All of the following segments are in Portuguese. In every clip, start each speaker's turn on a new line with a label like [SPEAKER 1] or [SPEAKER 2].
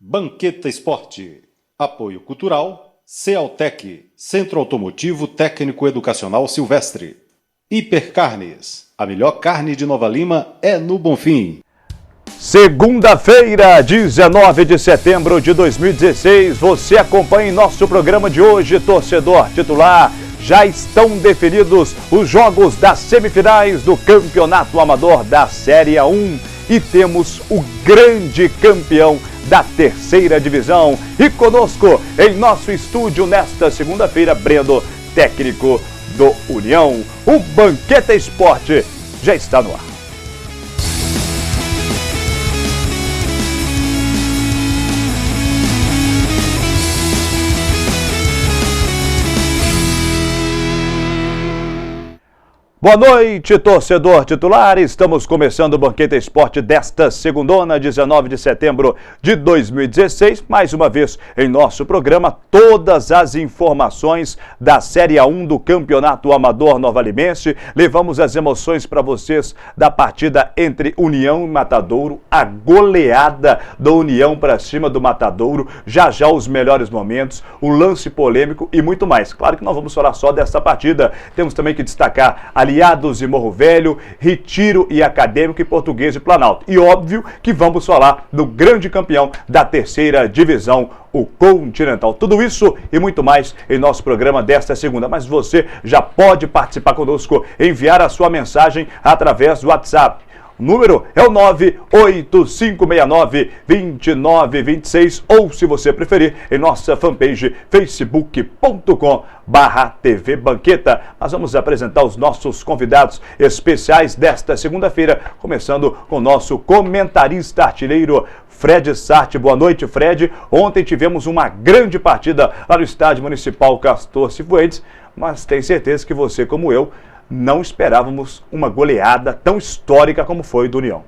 [SPEAKER 1] Banqueta Esporte. Apoio Cultural. Cealtec. Centro Automotivo Técnico Educacional Silvestre. Hipercarnes. A melhor carne de Nova Lima é no Bonfim.
[SPEAKER 2] Segunda-feira, 19 de setembro de 2016. Você acompanha em nosso programa de hoje, torcedor titular. Já estão definidos os jogos das semifinais do Campeonato Amador da Série A1 e temos o grande campeão da terceira divisão. E conosco em nosso estúdio nesta segunda-feira, Breno, técnico do União. O Banqueta Esporte já está no ar. Boa noite, torcedor titular. Estamos começando o Banqueta Esporte desta segundona, 19 de setembro de 2016. Mais uma vez em nosso programa, todas as informações da Série A1 do Campeonato Amador Novalimense. Levamos as emoções para vocês da partida entre União e Matadouro, a goleada da União para cima do Matadouro. Já já os melhores momentos, o lance polêmico e muito mais. Claro que não vamos falar só dessa partida. Temos também que destacar Aliados e Morro Velho, Retiro e Acadêmico e Português e Planalto. E óbvio que vamos falar do grande campeão da terceira divisão, o Continental. Tudo isso e muito mais em nosso programa desta segunda. Mas você já pode participar conosco, enviar a sua mensagem através do WhatsApp. O número é o 98569-2926 ou, se você preferir, em nossa fanpage facebook.com/TV Banqueta. Nós vamos apresentar os nossos convidados especiais desta segunda-feira, começando com o nosso comentarista artilheiro, Fred Sarte. Boa noite, Fred. Ontem tivemos uma grande partida lá no Estádio Municipal Castor Cifuentes, mas tenho certeza que você, como eu, não esperávamos uma goleada tão histórica como foi do União.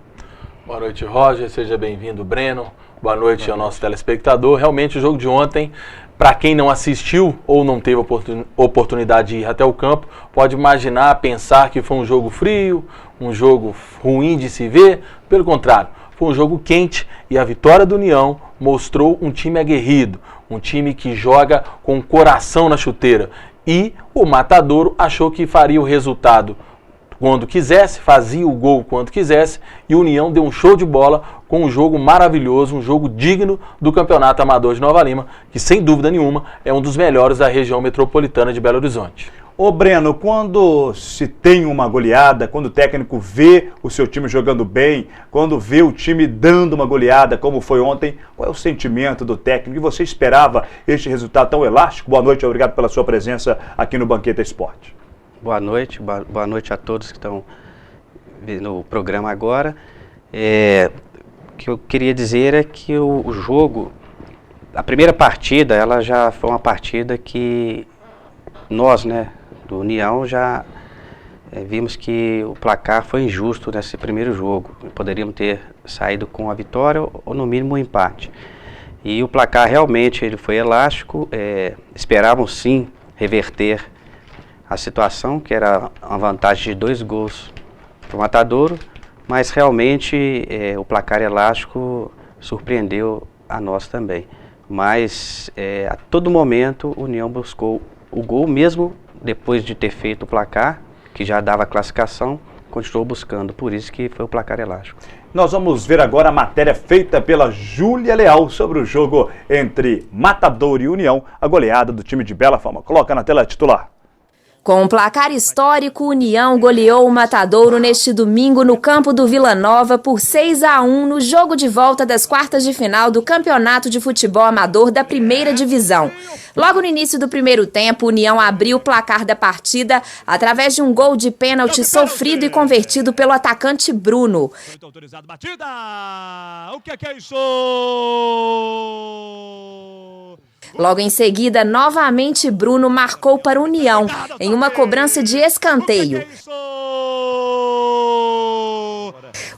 [SPEAKER 3] Boa noite, Roger. Seja bem-vindo, Breno. Boa noite ao nosso telespectador. Realmente, o jogo de ontem, para quem não assistiu ou não teve oportunidade de ir até o campo, pode imaginar, pensar que foi um jogo frio, um jogo ruim de se ver. Pelo contrário, foi um jogo quente e a vitória do União mostrou um time aguerrido, um time que joga com o coração na chuteira. E o Matadouro achou que faria o resultado quando quisesse, fazia o gol quando quisesse, e o União deu um show de bola com um jogo maravilhoso, um jogo digno do Campeonato Amador de Nova Lima, que sem dúvida nenhuma é um dos melhores da região metropolitana de Belo Horizonte.
[SPEAKER 2] Ô Breno, quando se tem uma goleada, quando o técnico vê o seu time jogando bem, quando vê o time dando uma goleada, como foi ontem, qual é o sentimento do técnico? E você esperava este resultado tão elástico? Boa noite, obrigado pela sua presença aqui no Banqueta Esporte.
[SPEAKER 4] Boa noite a todos que estão vendo o programa agora. O que eu queria dizer é que o jogo, a primeira partida, ela já foi uma partida que nós, do União, já vimos que o placar foi injusto nesse primeiro jogo. Poderíamos ter saído com a vitória ou no mínimo um empate. E o placar realmente ele foi elástico. Esperávamos sim reverter a situação, que era uma vantagem de 2 gols para o Matadouro, mas realmente o placar elástico surpreendeu a nós também. Mas a todo momento o União buscou o gol, mesmo depois de ter feito o placar, que já dava a classificação, continuou buscando, por isso que foi o placar elástico.
[SPEAKER 2] Nós vamos ver agora a matéria feita pela Júlia Leal sobre o jogo entre Matadouro e União, a goleada do time de Bela Fama. Coloca na tela titular.
[SPEAKER 5] Com um placar histórico, o União goleou o Matadouro neste domingo no campo do Vila Nova por 6-1 no jogo de volta das quartas de final do Campeonato de Futebol Amador da Primeira Divisão. Logo no início do primeiro tempo, o União abriu o placar da partida através de um gol de pênalti sofrido e convertido pelo atacante Bruno.
[SPEAKER 6] O que é isso?
[SPEAKER 5] Logo em seguida, novamente Bruno marcou para a União, em uma cobrança de escanteio.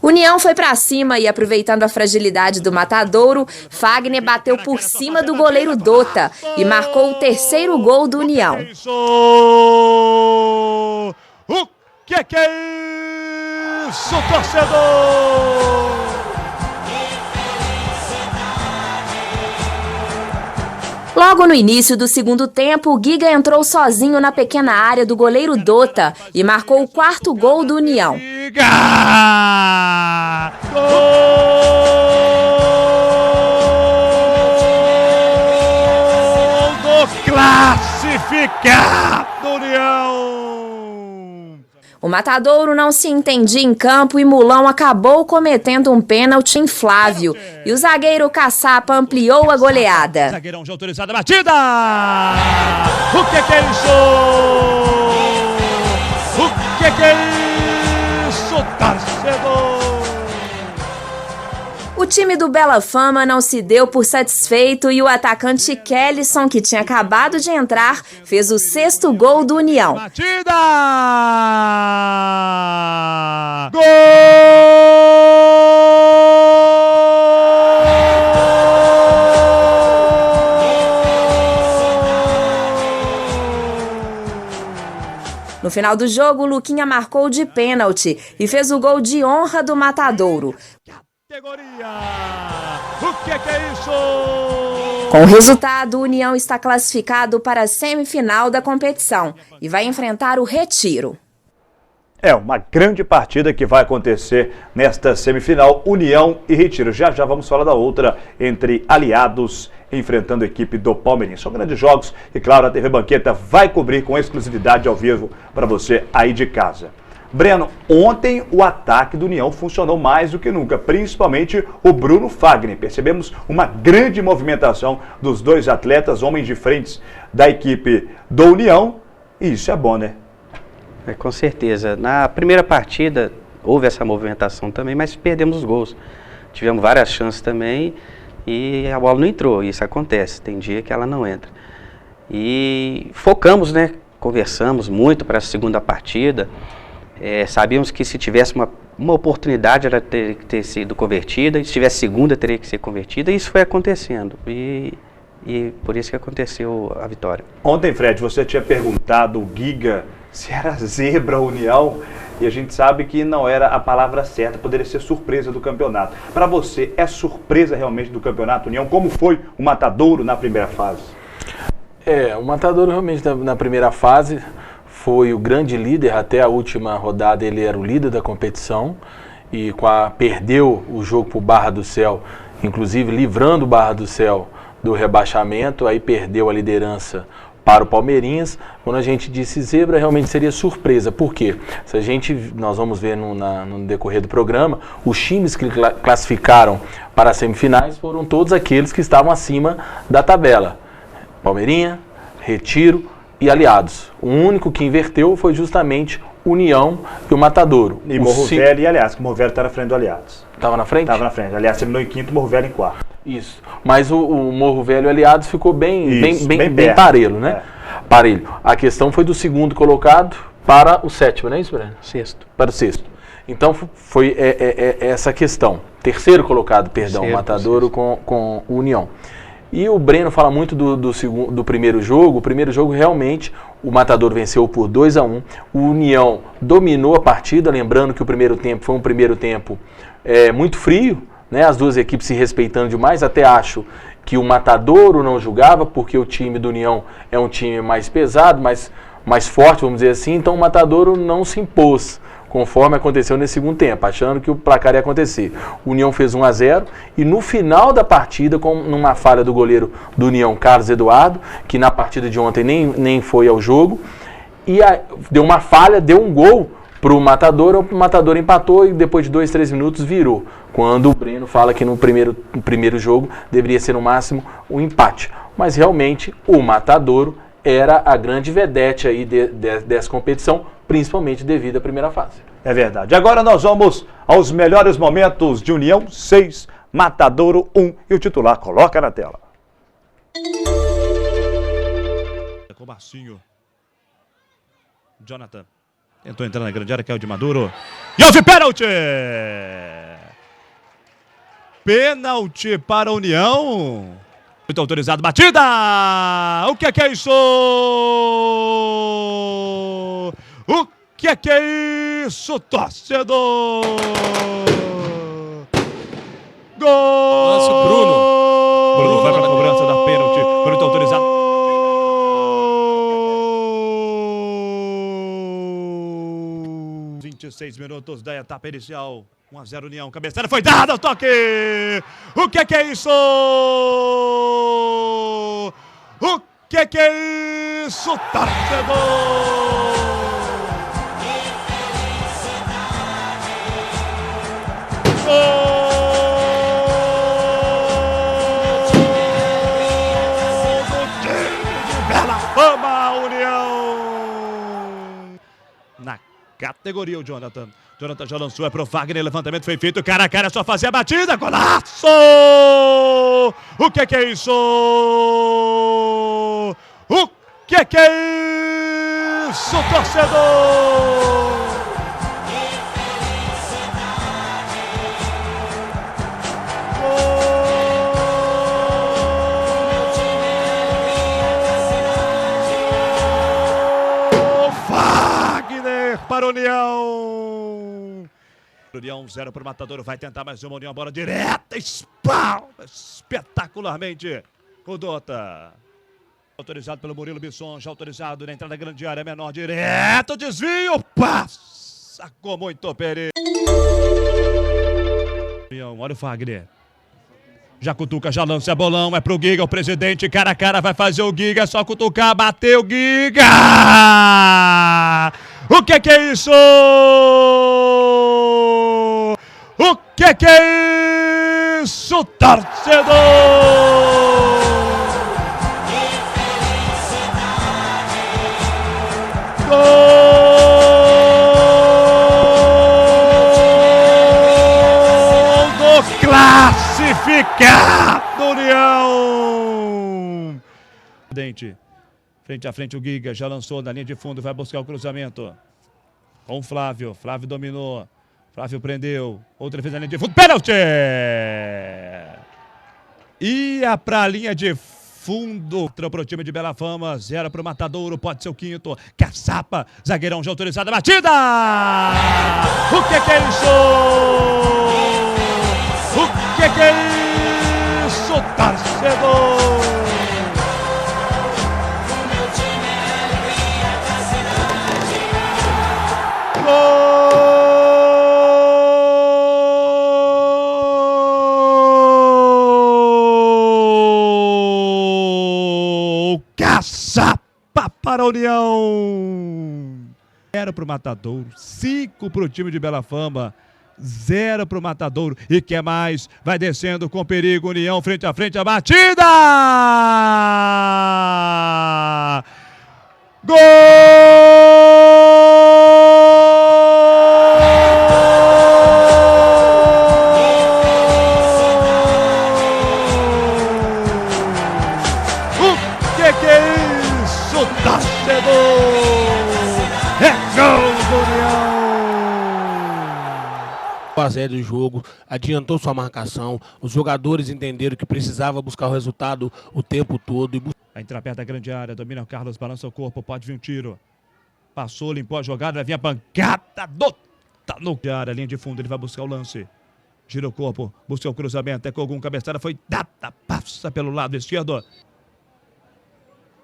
[SPEAKER 5] União foi para cima e, aproveitando a fragilidade do Matadouro, Fagner bateu por cima do goleiro Dota e marcou o terceiro gol do União.
[SPEAKER 6] O que é isso, torcedor?
[SPEAKER 5] Logo no início do segundo tempo, o Giga entrou sozinho na pequena área do goleiro Dota e marcou o 4º gol do União.
[SPEAKER 6] Giga! Gol do classificado União!
[SPEAKER 5] O Matadouro não se entendia em campo e Mulão acabou cometendo um pênalti em Flávio. E o zagueiro Caçapa ampliou a goleada.
[SPEAKER 6] Zagueirão já autorizado a batida! O que é isso? O que é isso, torcedor?
[SPEAKER 5] O time do Bela Fama não se deu por satisfeito e o atacante Kellyson, que tinha acabado de entrar, fez o 6º gol do União.
[SPEAKER 6] Batida! Gol
[SPEAKER 5] No final do jogo, Luquinha marcou de pênalti e fez o gol de honra do Matadouro.
[SPEAKER 6] categoria! O que é isso?
[SPEAKER 5] Com o resultado, o União está classificado para a semifinal da competição e vai enfrentar o Retiro.
[SPEAKER 2] É uma grande partida que vai acontecer nesta semifinal, União e Retiro. Já já vamos falar da outra, entre Aliados enfrentando a equipe do Palmeirense. São grandes jogos e, claro, a TV Banqueta vai cobrir com exclusividade ao vivo para você aí de casa. Breno, ontem o ataque do União funcionou mais do que nunca, principalmente o Bruno Fagner. Percebemos uma grande movimentação dos dois atletas, homens de frente da equipe do União, e isso é bom, né?
[SPEAKER 4] Com certeza. Na primeira partida houve essa movimentação também, mas perdemos os gols. Tivemos várias chances também e a bola não entrou. Isso acontece, tem dia que ela não entra. E focamos, né? Conversamos muito para a segunda partida. Sabíamos que se tivesse uma oportunidade, ela teria que ter sido convertida, e se tivesse segunda, teria que ser convertida, e isso foi acontecendo. E por isso que aconteceu a vitória.
[SPEAKER 2] Ontem, Fred, você tinha perguntado o Giga se era zebra ou União, e a gente sabe que não era a palavra certa, poderia ser surpresa do campeonato. Para você, é surpresa realmente do campeonato União? Como foi o Matadouro na primeira fase?
[SPEAKER 3] O Matadouro realmente na primeira fase foi o grande líder, até a última rodada ele era o líder da competição, e perdeu o jogo para o Barra do Céu, inclusive livrando o Barra do Céu do rebaixamento, aí perdeu a liderança para o Palmeirinhas. Quando a gente disse zebra, realmente seria surpresa. Por quê? Nós vamos ver no decorrer do programa, os times que classificaram para as semifinais foram todos aqueles que estavam acima da tabela. Palmeirinha, Retiro e Aliados. O único que inverteu foi justamente União e o Matadouro.
[SPEAKER 2] E Morro Velho e Aliados, que o Morro Velho está na frente do Aliados.
[SPEAKER 3] Estava na frente?
[SPEAKER 2] Estava na frente. Aliás, terminou em quinto, Morro Velho em quarto.
[SPEAKER 3] Isso. Mas o Morro Velho e Aliados ficou bem parelho, né? Parelho. A questão foi do segundo colocado para o sétimo, não é isso, Breno?
[SPEAKER 4] Sexto.
[SPEAKER 3] Para o sexto. Então foi essa questão. Terceiro colocado, perdão, o Matadouro com o União. E o Breno fala muito do primeiro jogo. O primeiro jogo realmente o Matadouro venceu por 2-1. O União dominou a partida, lembrando que o primeiro tempo foi um primeiro tempo muito frio, né? As duas equipes se respeitando demais. Até acho que o Matadouro não jogava, porque o time do União é um time mais pesado, mais forte, vamos dizer assim. Então o Matadouro não se impôs, conforme aconteceu nesse segundo tempo, achando que o placar ia acontecer. O União fez 1-0 e no final da partida, numa falha do goleiro do União, Carlos Eduardo, que na partida de ontem nem foi ao jogo, deu uma falha, deu um gol para o Matadouro empatou e depois de 2-3 minutos virou. Quando o Breno fala que no primeiro jogo deveria ser no máximo um empate. Mas realmente o Matadouro era a grande vedete aí dessa competição, principalmente devido à primeira fase.
[SPEAKER 2] É verdade. Agora nós vamos aos melhores momentos de União 6, Matadouro 1 e o titular coloca na tela.
[SPEAKER 6] Com o Marcinho. Jonathan tentou entrar na grande área, caiu de Maduro. E houve pênalti! Pênalti para a União. Muito autorizado, batida! O que é isso? O que é isso, torcedor? Gol!
[SPEAKER 7] Nossa, Bruno vai para a cobrança da
[SPEAKER 6] pênalti. Pênalti autorizado. 26 minutos da etapa inicial. 1-0 União. Cabeçada foi dada. O toque. O que é isso? O que é isso, torcedor? Na categoria o Jonathan já lançou, é pro Wagner, levantamento foi feito, cara a cara, é só fazer a batida, golaço! O que é isso? O que é isso, torcedor? Para a União. União 0 para o Matadouro. Vai tentar mais uma. União, bola direta. Espalma espetacularmente o Dota. Autorizado pelo Murilo Bisson. Já autorizado na entrada da grande área. Menor direto. Desvio. Passa com muito perigo. União, olha o Fagner. Já cutuca, já lança bolão, é pro Giga, o presidente, cara a cara, vai fazer o Giga, só cutucar, bateu o Giga! O que é isso? O que é isso, torcedor? Gol do classificado União! Frente a frente o Giga, já lançou na linha de fundo, vai buscar o cruzamento. Com o Flávio, Flávio dominou, Flávio prendeu, outra vez na linha de fundo, pênalti! Ia pra linha de fundo, pro time de Bela Fama, 0 pro Matadouro, pode ser o quinto, Caçapa, zagueirão já autorizado, a batida! O que é isso? O que é isso, torcedor? Caçapa para a União. 0 para o Matadouro, 5 para o time de Bela Fama, 0 para o Matadouro. E quer mais? Vai descendo com perigo. União frente a frente, a batida! Gol! O que é isso, torcedor? É gol do União!
[SPEAKER 7] A série do jogo, adiantou sua marcação, os jogadores entenderam que precisava buscar o resultado o tempo todo.
[SPEAKER 6] Vai entrar perto da grande área, domina o Carlos, balança o corpo, pode vir um tiro. Passou, limpou a jogada, vai vir a pancada do... Tá no área, linha de fundo, ele vai buscar o lance. Gira o corpo, busca o cruzamento, é com algum cabeçada, foi dada, passa pelo lado esquerdo.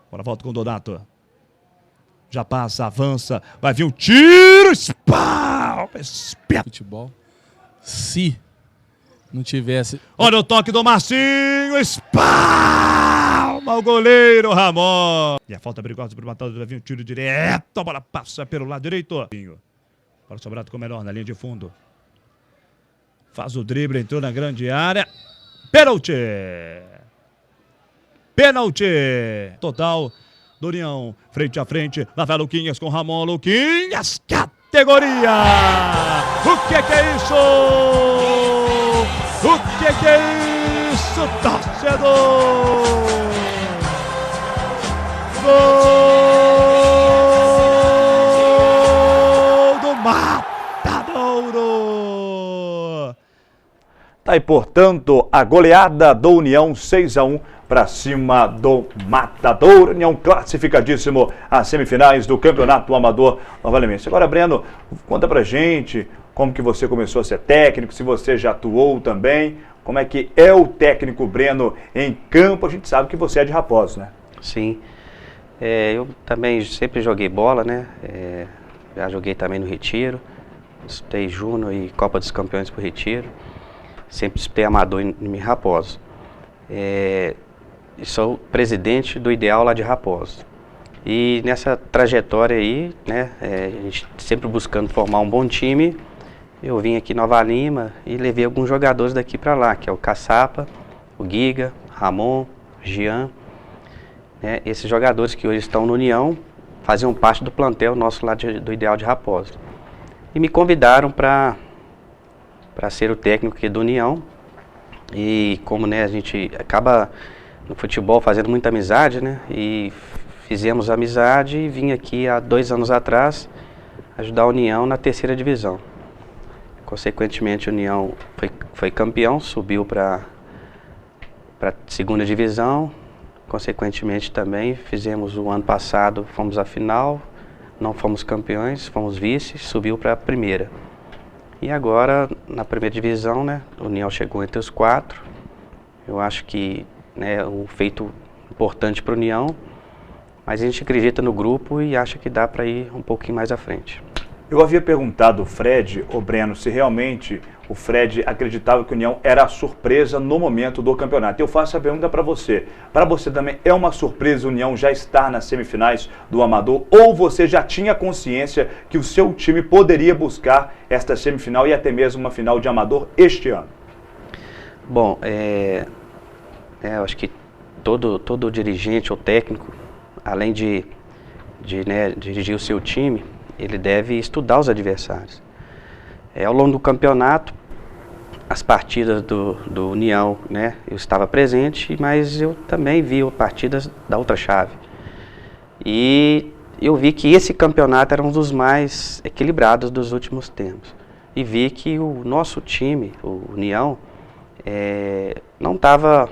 [SPEAKER 6] Agora volta com o Donato. Já passa, avança, vai vir um tiro, espalma,
[SPEAKER 7] Futebol, se não tivesse...
[SPEAKER 6] Olha o toque do Marcinho, espalma o goleiro Ramon. E a falta perigosa para o Matador, vai vir um tiro direto, a bola passa pelo lado direito. Para o Sobrado com o melhor na linha de fundo. Faz o drible, entrou na grande área. Pênalti! Pênalti! Total do União. Frente a frente. Lá vai Luquinhas com Ramon. Luquinhas, categoria! O que é isso? O que é isso, torcedor? Gol do Matadouro!
[SPEAKER 2] Tá aí, portanto, a goleada do União 6-1 para cima do Matadouro. União classificadíssimo às semifinais do Campeonato Amador Nova Alimense. Agora, Breno, conta pra gente como que você começou a ser técnico, se você já atuou também, como é que é o técnico Breno em campo. A gente sabe que você é de Raposo, né?
[SPEAKER 4] Sim. Eu também sempre joguei bola, né? Já joguei também no Retiro. Disputei Júnior e Copa dos Campeões por Retiro. Sempre disputei amador em Raposo. Sou presidente do Ideal lá de Raposo. E nessa trajetória aí, né, a gente sempre buscando formar um bom time, eu vim aqui em Nova Lima e levei alguns jogadores daqui para lá, que é o Caçapa, o Giga, Ramon, Jean. Né, esses jogadores que hoje estão no União faziam parte do plantel nosso lá do Ideal de Raposo. E me convidaram para ser o técnico aqui do União. E como, né, a gente acaba no futebol fazendo muita amizade, né? E fizemos amizade e vim aqui há 2 anos atrás ajudar a União na 3ª divisão. Consequentemente, a União foi campeão, subiu para a 2ª divisão. Consequentemente também fizemos o ano passado, fomos à final, não fomos campeões, fomos vice, subiu para a 1ª. E agora, na 1ª divisão, né, a União chegou entre os 4. Eu acho que, né, um feito importante para a União, mas a gente acredita no grupo e acha que dá para ir um pouquinho mais à frente.
[SPEAKER 2] Eu havia perguntado ao Fred, Breno, se realmente o Fred acreditava que a União era a surpresa no momento do campeonato. Eu faço a pergunta para você. Para você também é uma surpresa a União já estar nas semifinais do Amador? Ou você já tinha consciência que o seu time poderia buscar esta semifinal e até mesmo uma final de Amador este ano?
[SPEAKER 4] Bom, eu acho que todo dirigente ou técnico, além de dirigir o seu time, ele deve estudar os adversários. Ao longo do campeonato, as partidas do União, né, eu estava presente, mas eu também vi partidas da outra chave. E eu vi que esse campeonato era um dos mais equilibrados dos últimos tempos. E vi que o nosso time, o União, não estava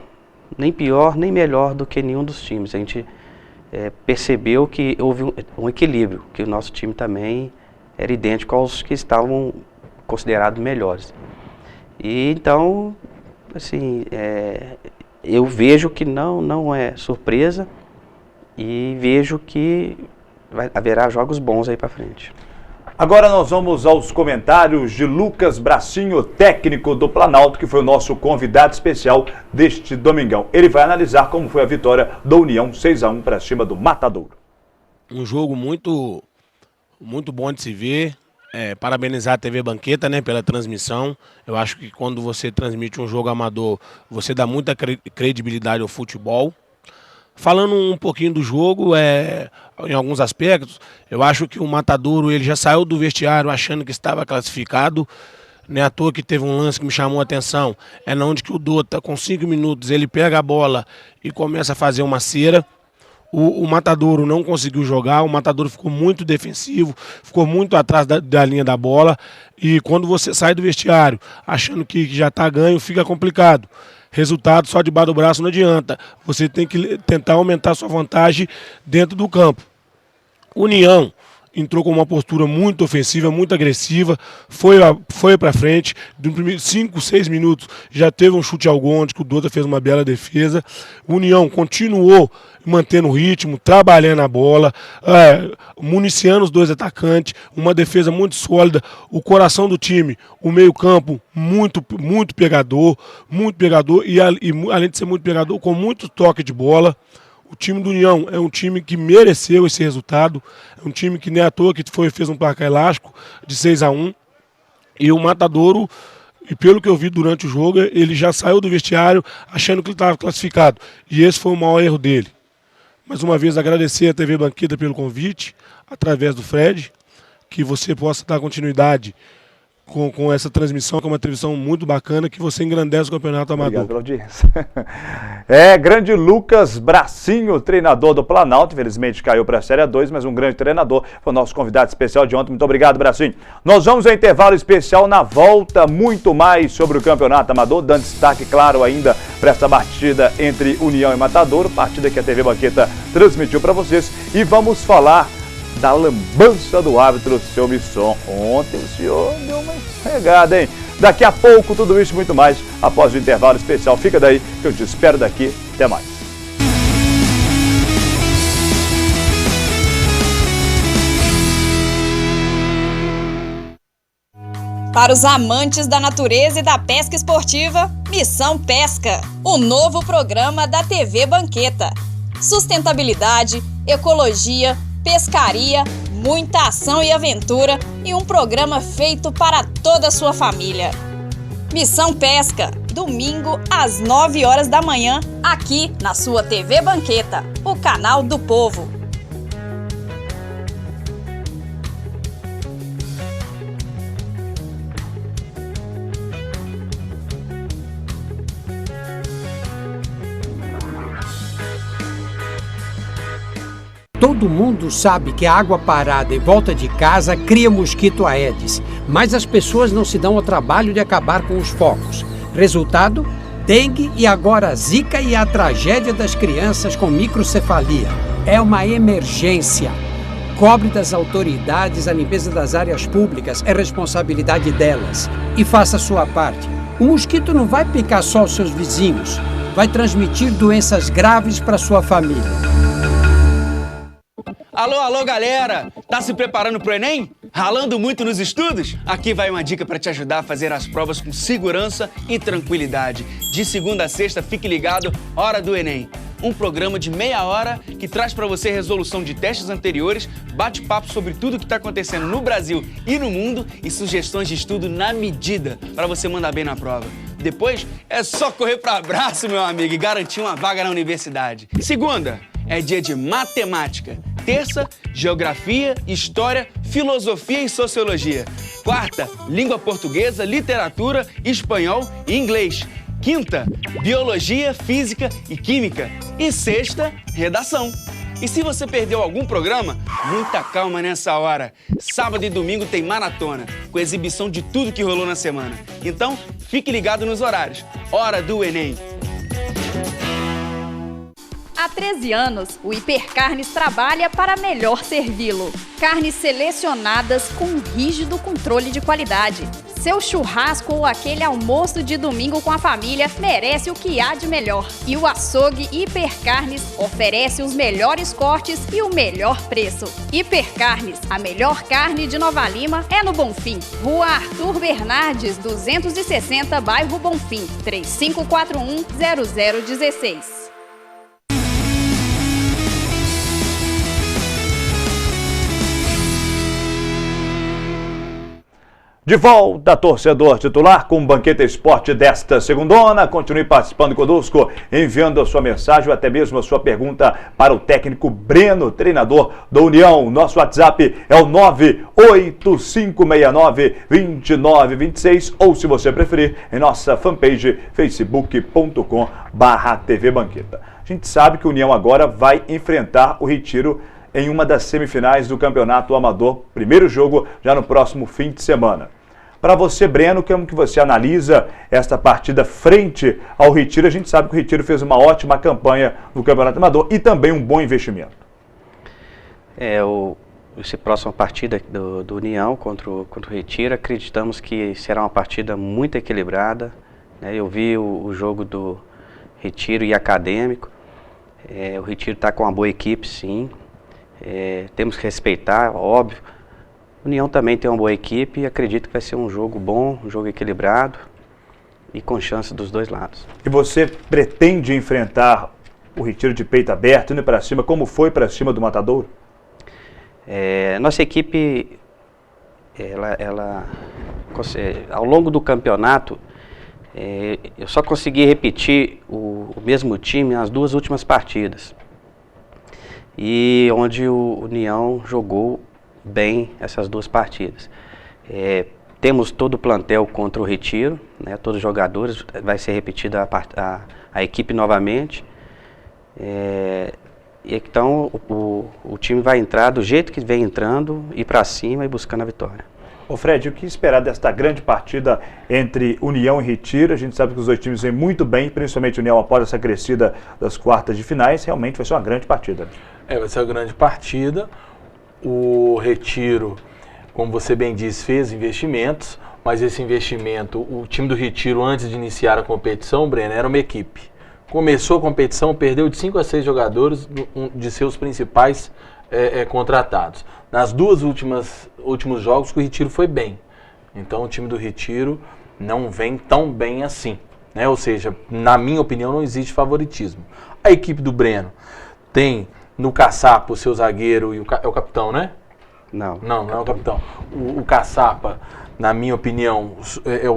[SPEAKER 4] nem pior nem melhor do que nenhum dos times. A gente percebeu que houve um equilíbrio, que o nosso time também era idêntico aos que estavam considerados melhores. E então, assim, eu vejo que não é surpresa e vejo que haverá jogos bons aí para frente.
[SPEAKER 2] Agora nós vamos aos comentários de Lucas Bracinho, técnico do Planalto, que foi o nosso convidado especial deste domingão. Ele vai analisar como foi a vitória da União 6-1 para cima do Matadouro.
[SPEAKER 7] Um jogo muito bom de se ver. Parabenizar a TV Banqueta, né, pela transmissão. Eu acho que quando você transmite um jogo amador, você dá muita credibilidade ao futebol. Falando um pouquinho do jogo, em alguns aspectos, eu acho que o Matadouro ele já saiu do vestiário achando que estava classificado. Não é à toa que teve um lance que me chamou a atenção. É onde que o Dota, com 5 minutos, ele pega a bola e começa a fazer uma cera. O Matadouro não conseguiu jogar, o Matadouro ficou muito defensivo, ficou muito atrás da linha da bola. E quando você sai do vestiário achando que já está ganho, fica complicado. Resultado só debaixo do braço não adianta. Você tem que tentar aumentar sua vantagem dentro do campo. União entrou com uma postura muito ofensiva, muito agressiva, foi para frente, nos primeiros 5, 6 minutos já teve um chute ao gol, onde o Dota fez uma bela defesa. O União continuou mantendo o ritmo, trabalhando a bola, municiando os 2 atacantes, uma defesa muito sólida, o coração do time, o meio-campo muito pegador, e além de ser muito pegador, com muito toque de bola. O time do União é um time que mereceu esse resultado, é um time que nem à toa que fez um placar elástico de 6-1, e o Matadouro, e pelo que eu vi durante o jogo, ele já saiu do vestiário achando que ele estava classificado, e esse foi o maior erro dele. Mais uma vez agradecer a TV Banqueta pelo convite, através do Fred, que você possa dar continuidade com essa transmissão, que é uma transmissão muito bacana, que você engrandece o campeonato amador.
[SPEAKER 2] Obrigado pela audiência. Grande Lucas Bracinho, treinador do Planalto, infelizmente caiu para a Série 2, mas um grande treinador, foi o nosso convidado especial de ontem. Muito obrigado, Bracinho. Nós vamos ao intervalo especial, na volta, muito mais sobre o campeonato amador, dando destaque, claro, ainda para essa partida entre União e Matadouro, partida que a TV Banqueta transmitiu para vocês, e vamos falar da lambança do árbitro, seu Misson. Ontem o senhor deu uma esfregada, hein? Daqui a pouco, tudo isso e muito mais após o intervalo especial. Fica daí que eu te espero daqui. Até mais.
[SPEAKER 8] Para os amantes da natureza e da pesca esportiva, Missão Pesca, o novo programa da TV Banqueta. Sustentabilidade, ecologia, pescaria, muita ação e aventura e um programa feito para toda a sua família. Missão Pesca, domingo às 9 horas da manhã, aqui na sua TV Banqueta, o canal do povo.
[SPEAKER 9] Todo mundo sabe que a água parada em volta de casa cria mosquito Aedes, mas as pessoas não se dão ao trabalho de acabar com os focos. Resultado? Dengue e agora zika e a tragédia das crianças com microcefalia. É uma emergência. Cobre das autoridades a limpeza das áreas públicas, é responsabilidade delas. E faça a sua parte. O mosquito não vai picar só os seus vizinhos, vai transmitir doenças graves para sua família.
[SPEAKER 10] Alô, alô, galera! Tá se preparando pro Enem? Ralando muito nos estudos? Aqui vai uma dica para te ajudar a fazer as provas com segurança e tranquilidade. De segunda a sexta, fique ligado, Hora do Enem. Um programa de meia hora que traz para você resolução de testes anteriores, bate-papo sobre tudo que está acontecendo no Brasil e no mundo e sugestões de estudo na medida para você mandar bem na prova. Depois é só correr para abraço, meu amigo, e garantir uma vaga na universidade. Segunda é dia de matemática. Terça, geografia, história, filosofia e sociologia. Quarta, língua portuguesa, literatura, espanhol e inglês. Quinta, biologia, física e química. E sexta, redação. E se você perdeu algum programa, muita calma nessa hora. Sábado e domingo tem maratona, com exibição de tudo que rolou na semana. Então, fique ligado nos horários. Hora do Enem.
[SPEAKER 8] Há 13 anos, o Hipercarnes trabalha para melhor servi-lo. Carnes selecionadas com um rígido controle de qualidade. Seu churrasco ou aquele almoço de domingo com a família merece o que há de melhor. E o açougue Hipercarnes oferece os melhores cortes e o melhor preço. Hipercarnes, a melhor carne de Nova Lima é no Bonfim. Rua Arthur Bernardes, 260, bairro Bonfim, 3541-0016.
[SPEAKER 2] De volta, torcedor titular, com o Banqueta Esporte desta segundona. Continue participando conosco, enviando a sua mensagem ou até mesmo a sua pergunta para o técnico Breno, treinador do União. Nosso WhatsApp é o 98569-2926 ou, se você preferir, em nossa fanpage facebook.com/TV Banqueta. A gente sabe que o União agora vai enfrentar o Retiro em uma das semifinais do Campeonato Amador. Primeiro jogo já no próximo fim de semana. Para você, Breno, como que você analisa esta partida frente ao Retiro? A gente sabe que o Retiro fez uma ótima campanha no Campeonato Amador e também um bom investimento.
[SPEAKER 4] Essa próxima partida do União contra o Retiro, acreditamos que será uma partida muito equilibrada. Né? Eu vi o jogo do Retiro e Acadêmico. O Retiro está com uma boa equipe, sim. Temos que respeitar, óbvio. A União também tem uma boa equipe e acredito que vai ser um jogo bom, um jogo equilibrado e com chance dos dois lados.
[SPEAKER 2] E você pretende enfrentar o Retiro de peito aberto, indo para cima, como foi para cima do Matadouro?
[SPEAKER 4] Nossa equipe, ao longo do campeonato, eu só consegui repetir o mesmo time nas duas últimas partidas. E onde o União jogou bem essas duas partidas. Temos todo o plantel contra o Retiro, né, todos os jogadores, vai ser repetida a equipe novamente. Então o time vai entrar do jeito que vem entrando, ir para cima e buscando a vitória.
[SPEAKER 2] Ô Fred, o que esperar desta grande partida entre União e Retiro? A gente sabe que os dois times vêm muito bem, principalmente União após essa crescida das quartas de finais. Realmente vai ser uma grande partida.
[SPEAKER 3] Vai ser uma grande partida. O Retiro, como você bem disse, fez investimentos. mas esse investimento, o time do Retiro, antes de iniciar a competição, Breno, era uma equipe. Começou a competição, perdeu de 5 a 6 jogadores de seus principais contratados. Nas duas últimos jogos, o Retiro foi bem. Então, o time do Retiro não vem tão bem assim, né? Ou seja, na minha opinião, não existe favoritismo. A equipe do Breno tem no Caçapa o seu zagueiro e é o capitão, né?
[SPEAKER 4] Não.
[SPEAKER 3] Não é o capitão. O Caçapa, na minha opinião,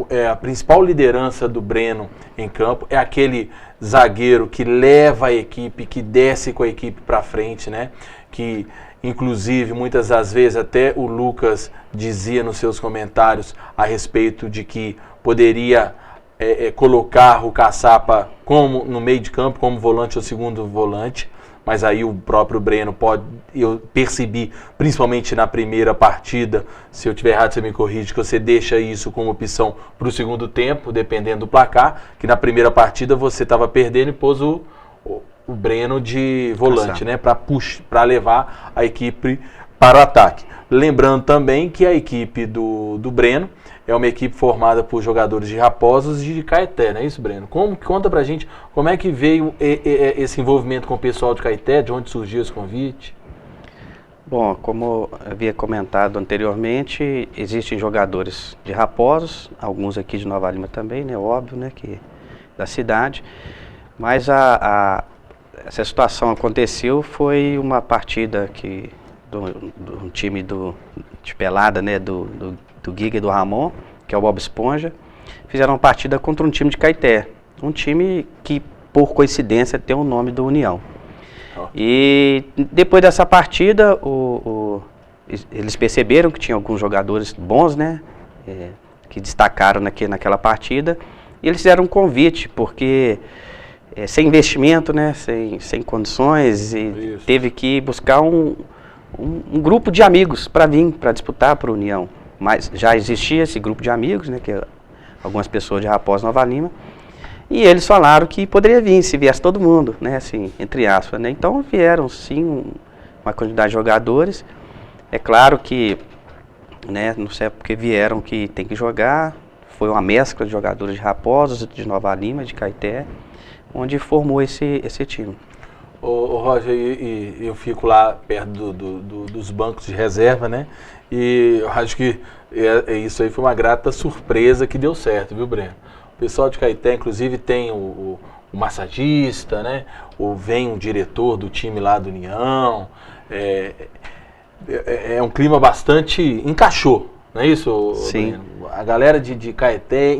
[SPEAKER 3] é a principal liderança do Breno em campo. É aquele zagueiro que leva a equipe, que desce com a equipe para frente, né? Que, inclusive, muitas das vezes até o Lucas dizia nos seus comentários a respeito de que poderia colocar o Caçapa como no meio de campo, como volante ou segundo volante. Mas aí o próprio Breno eu percebi, principalmente na primeira partida, se eu estiver errado você me corrige, que você deixa isso como opção para o segundo tempo, dependendo do placar, que na primeira partida você estava perdendo e pôs o Breno de volante, né, para levar a equipe para o ataque. Lembrando também que a equipe do Breno é uma equipe formada por jogadores de Raposos e de Caeté, não é isso, Breno? Conta pra gente como é que veio esse envolvimento com o pessoal de Caeté, de onde surgiu esse convite?
[SPEAKER 4] Bom, como eu havia comentado anteriormente, existem jogadores de Raposos, alguns aqui de Nova Lima também, né, óbvio, né, que da cidade, mas essa situação aconteceu, foi uma partida que do time de pelada, né, do Giga e do Ramon, que é o Bob Esponja, fizeram uma partida contra um time de Caeté, um time que, por coincidência, tem o nome do União. E depois dessa partida, eles perceberam que tinha alguns jogadores bons, né, que destacaram naquela partida, e eles fizeram um convite, porque sem investimento, né, sem condições, e teve que buscar um grupo de amigos para vir, para disputar para a União. Mas já existia esse grupo de amigos, né, que algumas pessoas de Raposo, Nova Lima, e eles falaram que poderia vir, se viesse todo mundo, né, assim, entre aspas, né. Então vieram sim uma quantidade de jogadores. É claro que, né, não sei porque vieram que tem que jogar, foi uma mescla de jogadores de Raposo, de Nova Lima, de Caeté, onde formou esse time.
[SPEAKER 3] Ô Roger, eu fico lá perto dos bancos de reserva, né? E eu acho que isso aí foi uma grata surpresa que deu certo, viu, Breno? O pessoal de Caeté, inclusive, tem o massagista, né? Ou vem um diretor do time lá do União. É um clima bastante... encaixou, não é isso,
[SPEAKER 4] Sim.
[SPEAKER 3] Breno? A galera de Caeté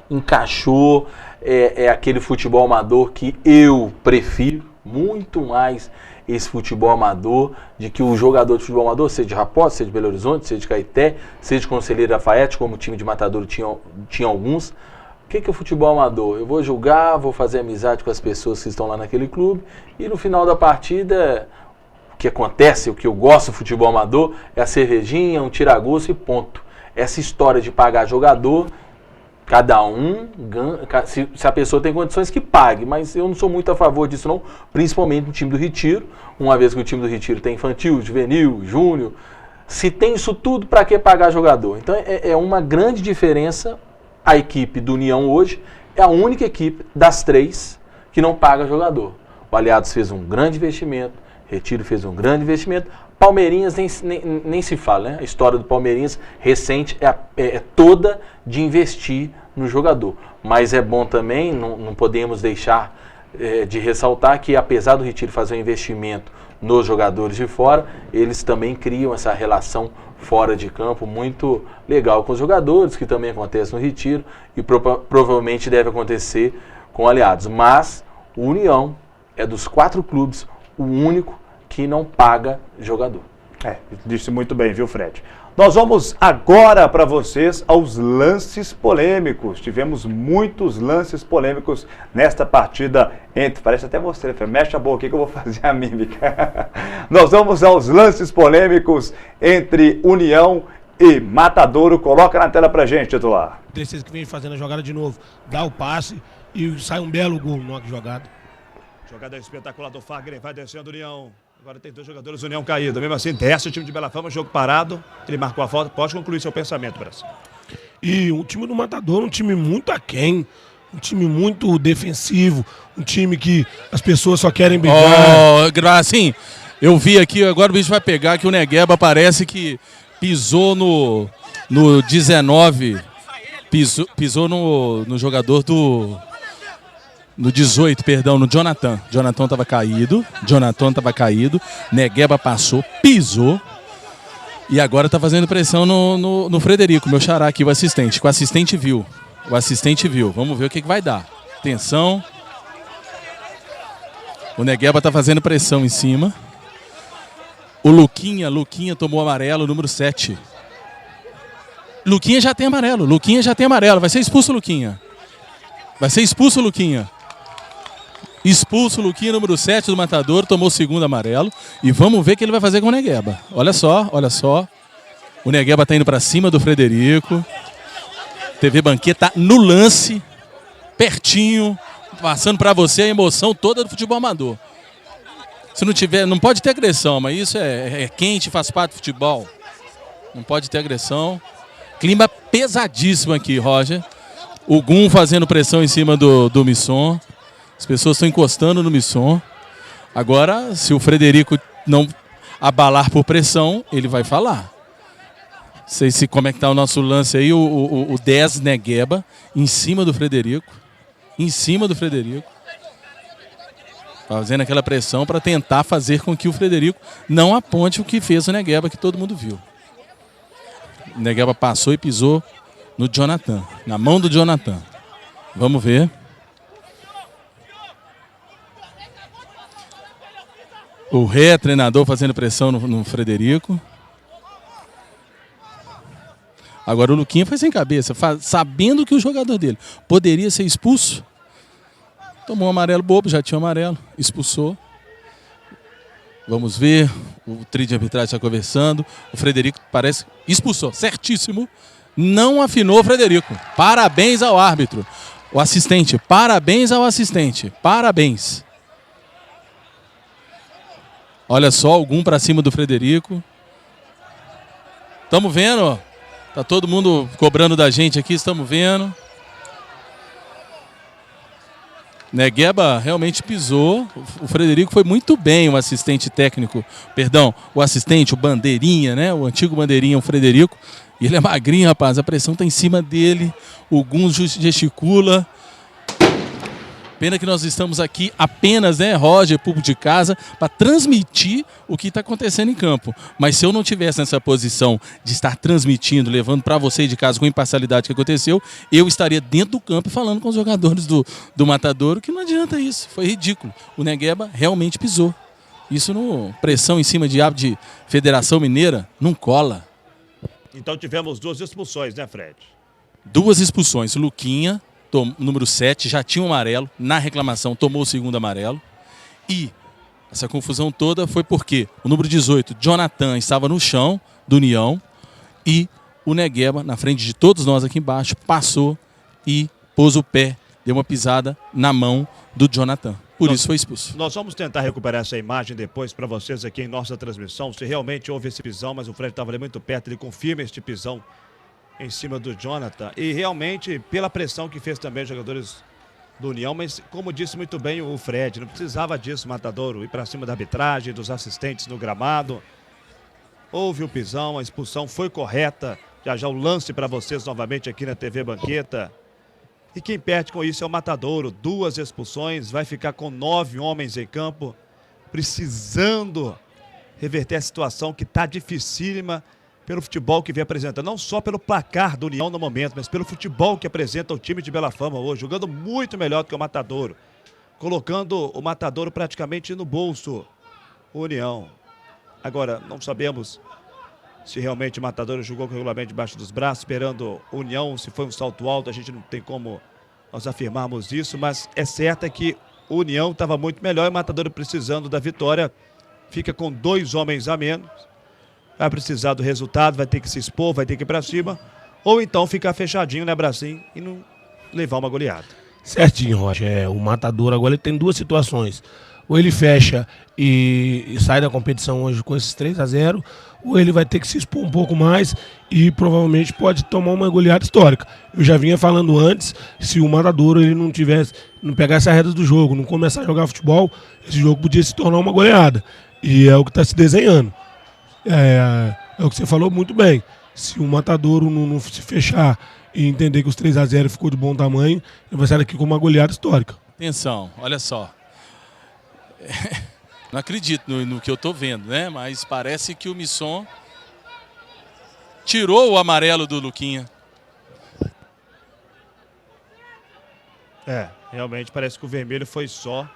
[SPEAKER 3] encaixou, é aquele futebol amador que eu prefiro muito mais esse futebol amador, de que o jogador de futebol amador, seja de Raposo, seja de Belo Horizonte, seja de Caeté, seja de Conselheiro Lafayette, como o time de Matadouro tinha alguns. O que é o futebol amador? Eu vou jogar, vou fazer amizade com as pessoas que estão lá naquele clube, e no final da partida, o que acontece, o que eu gosto do futebol amador, é a cervejinha, um tira-gosto e ponto. Essa história de pagar jogador, cada um ganha, se a pessoa tem condições que pague, mas eu não sou muito a favor disso não, principalmente no time do Retiro, uma vez que o time do Retiro tem infantil, juvenil, júnior, se tem isso tudo, para que pagar jogador? Então é uma grande diferença. A equipe do União hoje é a única equipe das três que não paga jogador. O Aliados fez um grande investimento, Retiro fez um grande investimento, Palmeirinhas nem se fala, né? A história do Palmeirinhas recente é toda de investir no jogador. Mas é bom também, não podemos deixar de ressaltar que, apesar do Retiro fazer um investimento nos jogadores de fora, eles também criam essa relação fora de campo muito legal com os jogadores, que também acontece no Retiro e provavelmente deve acontecer com Aliados. Mas o União é dos 4 clubes o único que não paga jogador.
[SPEAKER 2] Disse muito bem, viu, Fred? Nós vamos agora para vocês aos lances polêmicos. Tivemos muitos lances polêmicos nesta partida entre... Parece até você, Fred. Mexe a boca aqui que eu vou fazer a mímica. Nós vamos aos lances polêmicos entre União e Matadouro. Coloca na tela pra gente, titular.
[SPEAKER 7] Desses que vem fazendo a jogada de novo, dá o passe e sai um belo gol numa jogada.
[SPEAKER 6] Jogada espetacular do Fagner, vai descendo o União. Agora tem 2 jogadores do União caído. Mesmo assim, desce o time de Bela Fama, jogo parado. Ele marcou a falta. Pode concluir seu pensamento, Brasil.
[SPEAKER 7] E o time do Matador é um time muito aquém, um time muito defensivo, um time que as pessoas só querem brigar.
[SPEAKER 11] Assim, eu vi aqui, agora o bicho vai pegar que o Negueba parece que pisou no 19, pisou no jogador no 18, perdão, no Jonathan. Jonathan estava caído, Negueba passou, pisou. E agora tá fazendo pressão no Frederico, meu xará aqui, o assistente. O assistente viu. Vamos ver o que vai dar. Atenção. O Negueba tá fazendo pressão em cima. O Luquinha tomou amarelo, número 7. Luquinha já tem amarelo. Vai ser expulso o Luquinha. Expulso o Luquinha, número 7 do Matador, tomou o segundo amarelo. E vamos ver o que ele vai fazer com o Negueba. Olha só. O Negueba tá indo pra cima do Frederico. TV Banqueta no lance, pertinho, passando pra você a emoção toda do futebol amador. Se não tiver, não pode ter agressão, mas isso é quente, faz parte do futebol. Não pode ter agressão. Clima pesadíssimo aqui, Roger. O Gum fazendo pressão em cima do Misson. As pessoas estão encostando no Misson. Agora, se o Frederico não abalar por pressão, ele vai falar. Não sei se como é que tá o nosso lance aí, o 10 Negueba em cima do Frederico. Fazendo aquela pressão para tentar fazer com que o Frederico não aponte o que fez o Negueba, que todo mundo viu. O Negueba passou e pisou no Jonathan, na mão do Jonathan. Vamos ver. O treinador fazendo pressão no Frederico. Agora o Luquinha foi sem cabeça, sabendo que o jogador dele poderia ser expulso. Tomou um amarelo bobo, já tinha um amarelo, expulsou. Vamos ver, o trio de arbitragem está conversando. O Frederico parece expulsou, certíssimo. Não afinou o Frederico. Parabéns ao árbitro. O assistente, parabéns ao assistente. Parabéns. Olha só, algum para cima do Frederico. Estamos vendo, ó. Tá todo mundo cobrando da gente aqui, estamos vendo. Negueba realmente pisou. O Frederico foi muito bem, o assistente técnico. Perdão, o assistente, o bandeirinha, né? O antigo bandeirinha, o Frederico. E ele é magrinho, rapaz. A pressão tá em cima dele. O Gum gesticula. Pena que nós estamos aqui apenas, né, Roger, público de casa, para transmitir o que está acontecendo em campo. Mas se eu não tivesse nessa posição de estar transmitindo, levando para você de casa com imparcialidade o que aconteceu, eu estaria dentro do campo falando com os jogadores do Matadouro, que não adianta isso. Foi ridículo. O Negueba realmente pisou. Isso no pressão em cima de Federação Mineira não cola.
[SPEAKER 2] Então tivemos 2 expulsões, né, Fred?
[SPEAKER 11] 2 expulsões. Luquinha, número 7, já tinha um amarelo. Na reclamação, tomou o segundo amarelo. E essa confusão toda foi porque o número 18, Jonathan, estava no chão do União. E o Negueba, na frente de todos nós aqui embaixo, passou e pôs o pé, deu uma pisada na mão do Jonathan. Por isso foi expulso.
[SPEAKER 2] Nós vamos tentar recuperar essa imagem depois para vocês aqui em nossa transmissão. Se realmente houve esse pisão, mas o Fred estava ali muito perto, ele confirma este pisão em cima do Jonathan. E realmente, pela pressão que fez também os jogadores do União, mas como disse muito bem o Fred, não precisava disso, Matadouro, ir para cima da arbitragem, dos assistentes no gramado. Houve o pisão, a expulsão foi correta. Já o lance para vocês novamente aqui na TV Banqueta. E quem perde com isso é o Matadouro. 2 expulsões, vai ficar com 9 homens em campo, precisando reverter a situação que está dificílima pelo futebol que vem apresentando. Não só pelo placar do União no momento, mas pelo futebol que apresenta o time de Bela Fama hoje, jogando muito melhor do que o Matadouro, colocando o Matadouro praticamente no bolso, o União. Agora, não sabemos se realmente o Matadouro jogou com o regulamento debaixo dos braços, esperando o União, se foi um salto alto, a gente não tem como nós afirmarmos isso, mas é certo que o União estava muito melhor e o Matadouro, precisando da vitória, fica com 2 homens a menos, vai precisar do resultado, vai ter que se expor, vai ter que ir para cima, ou então ficar fechadinho, né, bracinho, e não levar uma goleada.
[SPEAKER 7] Certinho, Roger. O Matadouro agora ele tem 2 situações. ou ele fecha e sai da competição hoje com esses 3-0, ou ele vai ter que se expor um pouco mais e provavelmente pode tomar uma goleada histórica. Eu já vinha falando antes, se o Matadouro ele não pegasse a reta do jogo, não começar a jogar futebol, esse jogo podia se tornar uma goleada. E é o que está se desenhando. É o que você falou muito bem. Se o Matadouro não se fechar e entender que os 3-0 ficou de bom tamanho, ele vai sair daqui com uma goleada histórica.
[SPEAKER 11] Atenção, olha só. Não acredito no que eu tô vendo, né? Mas parece que o Misson tirou o amarelo do Luquinha.
[SPEAKER 6] Realmente parece que o vermelho foi só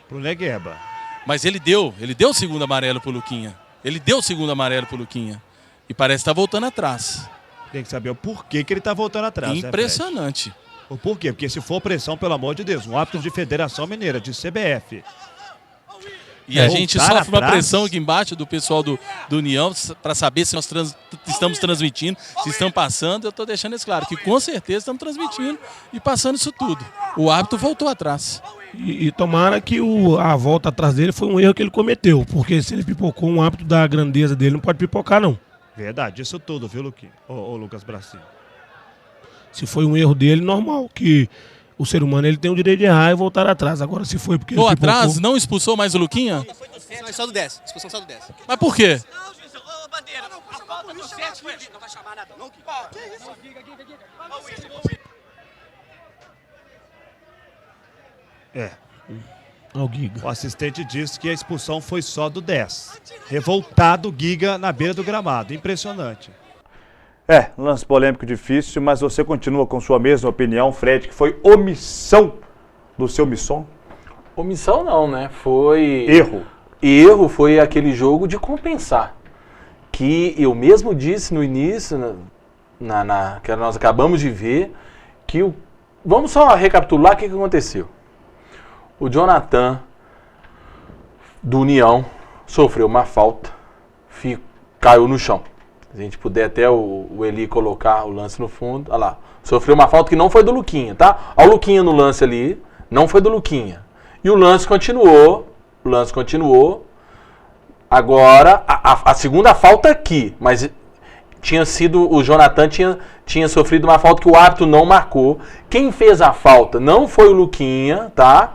[SPEAKER 6] pro Negueba.
[SPEAKER 11] Mas ele deu o segundo amarelo pro Luquinha. Ele deu o segundo amarelo pro Luquinha. E parece que tá voltando atrás.
[SPEAKER 6] Tem que saber o porquê que ele tá voltando atrás.
[SPEAKER 11] Impressionante.
[SPEAKER 6] Né, o porquê? Porque se for pressão, pelo amor de Deus, um árbitro de Federação Mineira, de CBF.
[SPEAKER 11] E a gente sofre uma pressão aqui embaixo do pessoal do União para saber se nós estamos transmitindo, se estão passando. Eu estou deixando isso claro, que com certeza estamos transmitindo e passando isso tudo. O árbitro voltou atrás.
[SPEAKER 7] E tomara que a volta atrás dele foi um erro que ele cometeu, porque se ele pipocou, um árbitro da grandeza dele não pode pipocar, não.
[SPEAKER 6] Verdade, isso tudo, viu, Luquinha? Ô, Lucas Bracinho.
[SPEAKER 7] Se foi um erro dele, normal, que o ser humano ele tem o direito de errar e voltar atrás. Agora, se foi porque ele pipocou...
[SPEAKER 11] atrás, não expulsou mais o Luquinha?
[SPEAKER 12] Não, foi do 7, mas só do 10. Expulsão só do 10.
[SPEAKER 11] Mas por quê?
[SPEAKER 12] Não, juiz, ô, Bandeira, a falta do 7 foi ali. Não vai chamar nada, não? Que isso?
[SPEAKER 6] O assistente disse que a expulsão foi só do 10. Revoltado o Giga na beira do gramado. Impressionante.
[SPEAKER 2] Lance polêmico difícil, mas você continua com sua mesma opinião, Fred, que foi omissão do seu Misson?
[SPEAKER 3] Omissão não, né? Foi...
[SPEAKER 2] Erro
[SPEAKER 3] foi aquele jogo de compensar. Que eu mesmo disse no início, que nós acabamos de ver, que vamos só recapitular o que aconteceu. O Jonathan, do União, sofreu uma falta, caiu no chão. Se a gente puder até o Eli colocar o lance no fundo, olha lá. Sofreu uma falta que não foi do Luquinha, tá? Olha o Luquinha no lance ali, não foi do Luquinha. E o lance continuou, Agora, a segunda falta aqui, mas tinha sido, o Jonathan tinha sofrido uma falta que o árbitro não marcou. Quem fez a falta não foi o Luquinha, tá?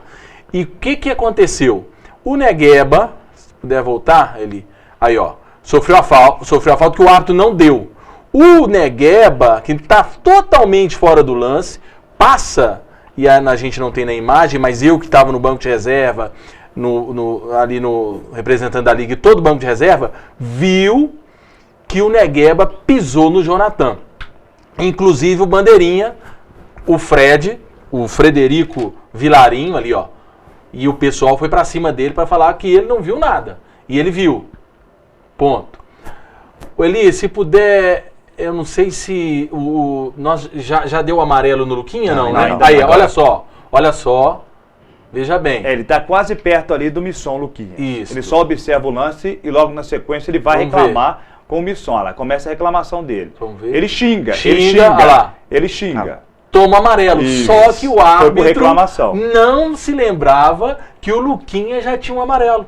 [SPEAKER 3] E o que aconteceu? O Negueba, se puder voltar, Eli, aí ó, sofreu a falta que o árbitro não deu. O Negueba, que está totalmente fora do lance, passa, e a gente não tem na imagem, mas eu que estava no banco de reserva, ali no representante da liga e todo o banco de reserva, viu que o Negueba pisou no Jonathan. Inclusive o bandeirinha, o Frederico Vilarinho ali, ó, e o pessoal foi para cima dele para falar que ele não viu nada. E ele viu. Ponto. Eli, se puder, eu não sei se nós já deu amarelo no Luquinha, não, né?
[SPEAKER 2] Não,
[SPEAKER 3] aí, olha só, veja bem.
[SPEAKER 2] Ele está quase perto ali do Misson, Luquinha.
[SPEAKER 3] Isso.
[SPEAKER 2] Ele só observa o lance e logo na sequência ele vai reclamar com o Misson. Olha lá, começa a reclamação dele.
[SPEAKER 3] Vamos ver.
[SPEAKER 2] Ele xinga.
[SPEAKER 3] Olha lá.
[SPEAKER 2] Ele xinga.
[SPEAKER 3] Toma amarelo.
[SPEAKER 2] Isso.
[SPEAKER 3] Só que o árbitro
[SPEAKER 2] reclamação.
[SPEAKER 3] não se lembrava que o Luquinha já tinha um amarelo.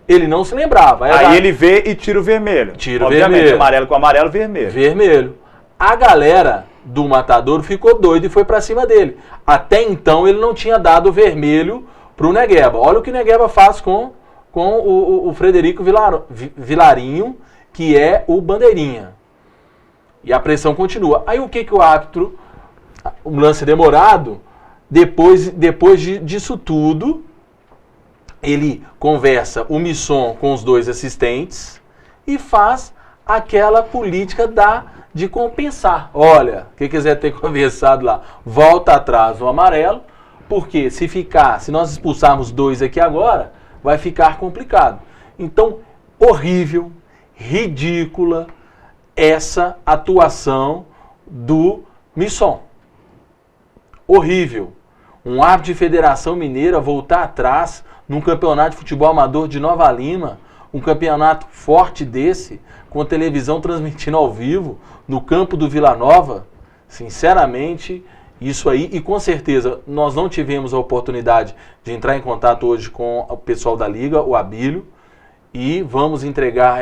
[SPEAKER 3] Ele não se lembrava.
[SPEAKER 2] Aí ele vê e tira o vermelho. Obviamente, amarelo com amarelo, vermelho.
[SPEAKER 3] A galera do Matadouro ficou doida e foi pra cima dele. Até então ele não tinha dado o vermelho pro Negueba. Olha o que o Negueba faz com o Frederico Vilarinho, que é o bandeirinha. E a pressão continua. Aí o que o árbitro, um lance demorado, depois disso tudo, ele conversa o Misson com os dois assistentes e faz aquela política de compensar. Olha, quem quiser ter conversado lá, volta atrás o amarelo, porque se nós expulsarmos dois aqui agora, vai ficar complicado. Então, horrível, ridícula essa atuação do Misson. Horrível. Um árbitro de Federação Mineira voltar atrás num campeonato de futebol amador de Nova Lima, um campeonato forte desse, com televisão transmitindo ao vivo, no campo do Vila Nova, sinceramente, isso aí, e com certeza nós não tivemos a oportunidade de entrar em contato hoje com o pessoal da Liga, o Abílio, e vamos entregar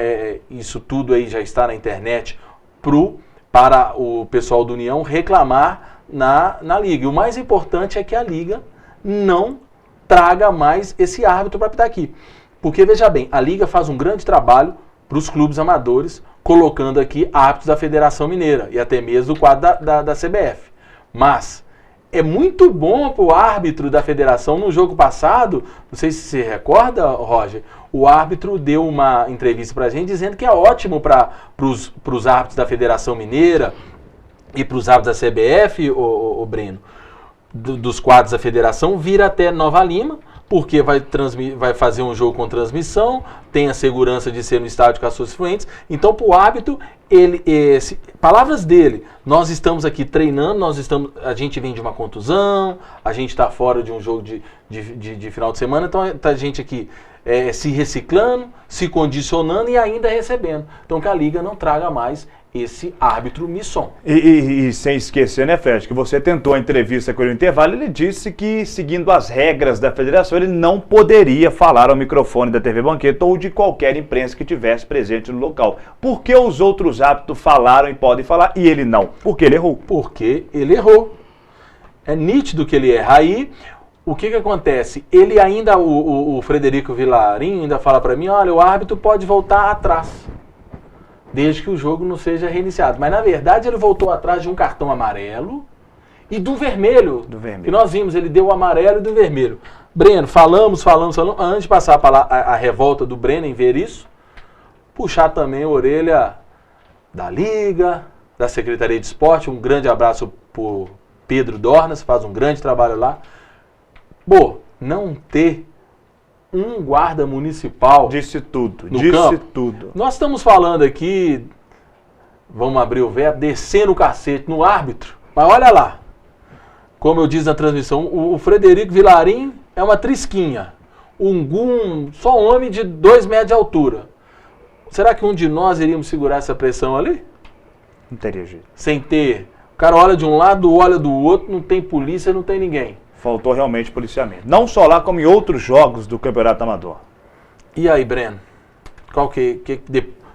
[SPEAKER 3] isso tudo aí, já está na internet, para o pessoal do União reclamar na Liga. E o mais importante é que a Liga não traga mais esse árbitro para apitar aqui. Porque, veja bem, a Liga faz um grande trabalho para os clubes amadores, colocando aqui árbitros da Federação Mineira e até mesmo do quadro da CBF. Mas é muito bom para o árbitro da Federação. No jogo passado, não sei se você recorda, Roger, o árbitro deu uma entrevista para a gente dizendo que é ótimo para os árbitros da Federação Mineira e para os árbitros da CBF, o Breno, dos quadros da Federação, vir até Nova Lima, porque vai fazer um jogo com transmissão, tem a segurança de ser no estádio com as suas fluentes. Então, para o árbitro, palavras dele, nós estamos aqui treinando, a gente vem de uma contusão, a gente está fora de um jogo de final de semana, então está a gente aqui se reciclando, se condicionando e ainda recebendo. Então, que a Liga não traga mais esse árbitro misson.
[SPEAKER 2] E sem esquecer, né, Fred, que você tentou a entrevista com ele no intervalo, ele disse que, seguindo as regras da federação, ele não poderia falar ao microfone da TV Banqueta ou de qualquer imprensa que tivesse presente no local. Por que os outros árbitros falaram e podem falar e ele não? Porque ele errou.
[SPEAKER 3] Porque ele errou. É nítido que ele erra. Aí, o que acontece? Ele ainda, o Frederico Vilarim ainda fala para mim, olha, o árbitro pode voltar atrás, desde que o jogo não seja reiniciado. Mas, na verdade, ele voltou atrás de um cartão amarelo e do vermelho. Que nós vimos, ele deu o amarelo e do vermelho. Breno, falamos. Antes de passar a revolta do Breno em ver isso, puxar também a orelha da Liga, da Secretaria de Esporte. Um grande abraço por Pedro Dornas, faz um grande trabalho lá. Não ter um guarda municipal.
[SPEAKER 2] Disse tudo, tudo.
[SPEAKER 3] Nós estamos falando aqui, vamos abrir o verbo, descendo o cacete no árbitro. Mas olha lá, como eu disse na transmissão, o Frederico Vilarim é uma trisquinha. Um gum, só um homem de 2 metros de altura. Será que um de nós iríamos segurar essa pressão ali?
[SPEAKER 2] Não teria jeito.
[SPEAKER 3] Sem ter. O cara olha de um lado, olha do outro, não tem polícia, não tem ninguém.
[SPEAKER 2] Faltou realmente policiamento. Não só lá, como em outros jogos do Campeonato Amador.
[SPEAKER 3] E aí, Breno? Qual que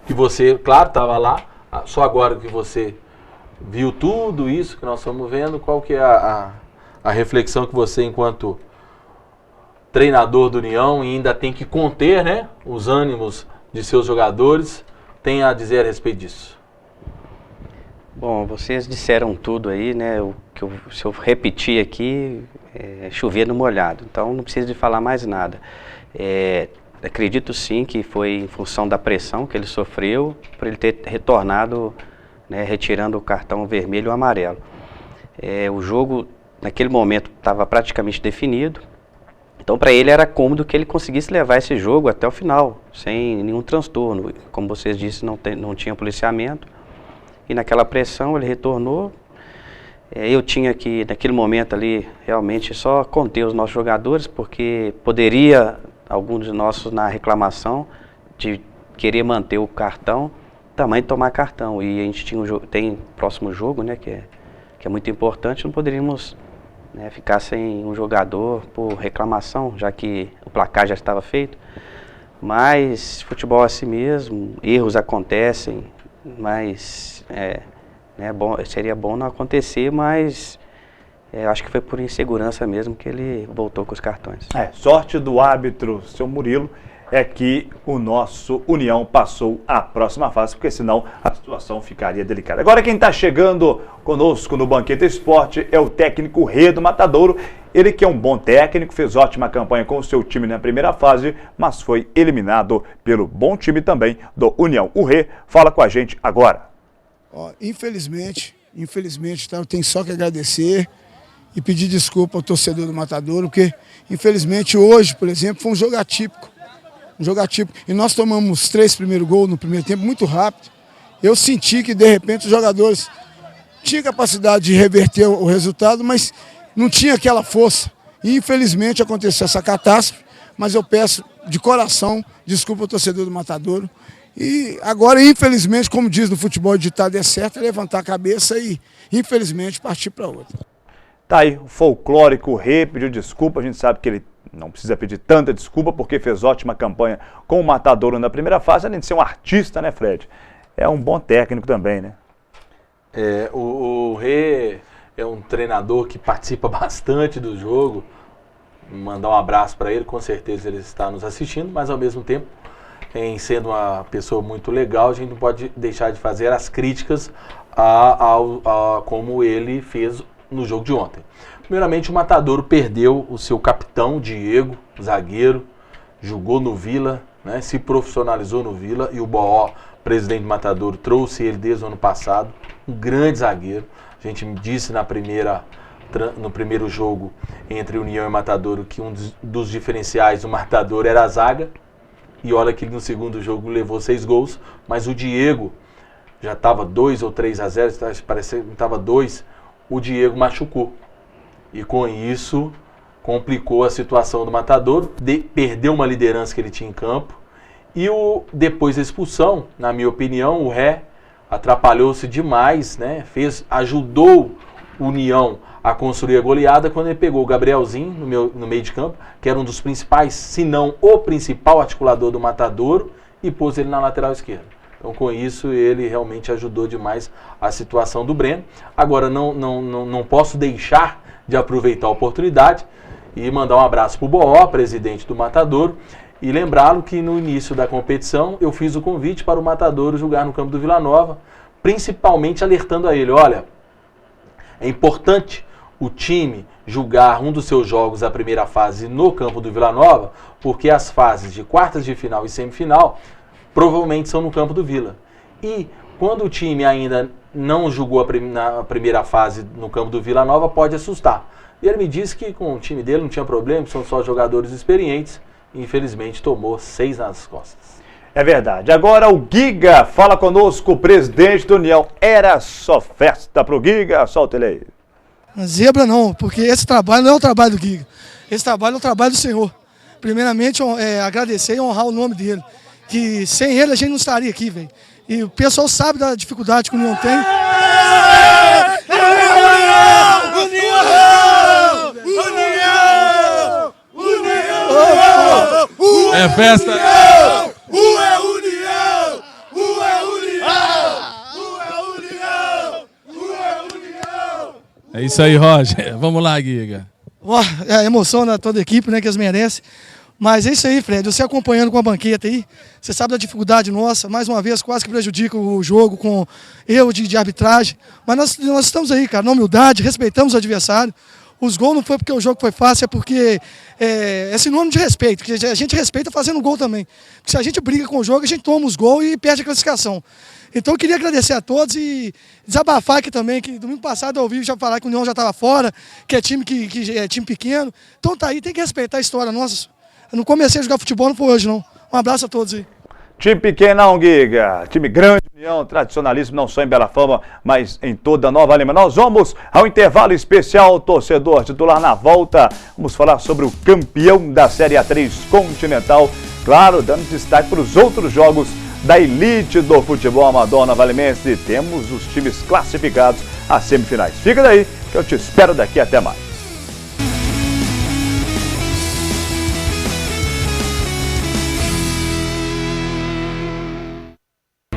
[SPEAKER 3] você, claro, estava lá, só agora que você viu tudo isso que nós estamos vendo, qual que é a reflexão que você, enquanto treinador do União, e ainda tem que conter, né, os ânimos de seus jogadores, tem a dizer a respeito disso?
[SPEAKER 4] Bom, vocês disseram tudo aí, né? Se eu repetir aqui, chover no molhado. Então não preciso de falar mais nada. Acredito sim que foi em função da pressão que ele sofreu, por ele ter retornado, né, retirando o cartão vermelho e o amarelo. O jogo, naquele momento, estava praticamente definido. Então para ele era cômodo que ele conseguisse levar esse jogo até o final, sem nenhum transtorno. Como vocês disseram, não tinha policiamento. E naquela pressão ele retornou. Eu tinha que, naquele momento ali, realmente só conter os nossos jogadores, porque poderia, alguns de nossos na reclamação, de querer manter o cartão, também tomar cartão. E a gente tem próximo jogo, né, que é muito importante, não poderíamos, né, ficar sem um jogador por reclamação, já que o placar já estava feito. Mas futebol é assim mesmo, erros acontecem, mas seria bom não acontecer, mas acho que foi por insegurança mesmo que ele voltou com os cartões.
[SPEAKER 2] Sorte do árbitro, seu Murilo, é que o nosso União passou à próxima fase, porque senão a situação ficaria delicada. Agora quem está chegando conosco no Banqueta Esporte é o técnico Rê do Matadouro. Ele que é um bom técnico, fez ótima campanha com o seu time na primeira fase, mas foi eliminado pelo bom time também do União. O Rê fala com a gente agora.
[SPEAKER 13] Infelizmente, eu tenho só que agradecer e pedir desculpa ao torcedor do Matadouro, porque infelizmente hoje, por exemplo, foi um jogo atípico. E nós tomamos 3 primeiros gols no primeiro tempo, muito rápido. Eu senti que de repente os jogadores tinham capacidade de reverter o resultado, mas não tinha aquela força. E infelizmente aconteceu essa catástrofe, mas eu peço de coração desculpa ao torcedor do Matadouro. E agora, infelizmente, como diz no futebol, o ditado é certo, é levantar a cabeça e, infelizmente, partir para outra.
[SPEAKER 2] Tá aí, o folclórico Rê pediu desculpa, a gente sabe que ele não precisa pedir tanta desculpa porque fez ótima campanha com o Matadouro na primeira fase, além de ser um artista, né, Fred? É um bom técnico também, né?
[SPEAKER 3] O Rê é um treinador que participa bastante do jogo. Mandar um abraço para ele, com certeza ele está nos assistindo, mas ao mesmo tempo, em sendo uma pessoa muito legal, a gente não pode deixar de fazer as críticas a como ele fez no jogo de ontem. Primeiramente, o Matadouro perdeu o seu capitão, Diego, zagueiro, jogou no Vila, né, se profissionalizou no Vila, e o Boó, presidente do Matadouro, trouxe ele desde o ano passado, um grande zagueiro. A gente disse no primeiro jogo entre União e Matadouro que um dos diferenciais do Matadouro era a zaga, e olha que no segundo jogo levou 6 gols, mas o Diego já estava 2 ou 3-0, parecia que estava 2, o Diego machucou. E com isso complicou a situação do Matadouro, perdeu uma liderança que ele tinha em campo, e depois da expulsão, na minha opinião, o Ré atrapalhou-se demais, né? Ajudou o União a construir a goleada quando ele pegou o Gabrielzinho no meio de campo, que era um dos principais, se não o principal articulador do Matadouro, e pôs ele na lateral esquerda. Então, com isso, ele realmente ajudou demais a situação do Breno. Agora, não posso deixar de aproveitar a oportunidade e mandar um abraço para o Boó, presidente do Matadouro, e lembrá-lo que no início da competição eu fiz o convite para o Matadouro jogar no campo do Vila Nova, principalmente alertando a ele, olha, é importante o time jogar um dos seus jogos da primeira fase no campo do Vila Nova, porque as fases de quartas de final e semifinal provavelmente são no campo do Vila. E quando o time ainda não jogou na primeira fase no campo do Vila Nova, pode assustar. E ele me disse que com o time dele não tinha problema, são só jogadores experientes, e infelizmente tomou 6 nas costas.
[SPEAKER 2] É verdade. Agora o Giga fala conosco, o presidente da União. Era só festa pro Giga? Solta ele aí.
[SPEAKER 13] Zebra não, porque esse trabalho não é o trabalho do Giga. Esse trabalho é o trabalho do Senhor. Primeiramente, agradecer e honrar o nome dele. Que sem ele a gente não estaria aqui, velho. E o pessoal sabe da dificuldade que o União tem.
[SPEAKER 11] É festa! É isso aí, Roger. Vamos lá, Giga.
[SPEAKER 13] Emociona toda a equipe, né, que eles merecem. Mas é isso aí, Fred. Você acompanhando com a banqueta aí, você sabe da dificuldade nossa. Mais uma vez, quase que prejudica o jogo com erro de arbitragem. Mas nós estamos aí, cara, na humildade, respeitamos o adversário. Os gols não foi porque o jogo foi fácil, é porque é sinônimo de respeito. Que a gente respeita fazendo gol também. Porque se a gente briga com o jogo, a gente toma os gols e perde a classificação. Então eu queria agradecer a todos e desabafar aqui também, que domingo passado eu ouvi já falar que o União já estava fora, que é time que é time pequeno. Então tá aí, tem que respeitar a história nossa. Eu não comecei a jogar futebol, não foi hoje não. Um abraço a todos aí.
[SPEAKER 2] Time pequeno não, Giga. Time grande, União, tradicionalismo não só em Bela Fama, mas em toda a Nova Lima. Nós vamos ao intervalo especial, torcedor titular na volta. Vamos falar sobre o campeão da Série A3 Continental. Claro, dando destaque para os outros jogos da elite do futebol amador navalimense. Temos os times classificados às semifinais. Fica daí, que eu te espero daqui até mais.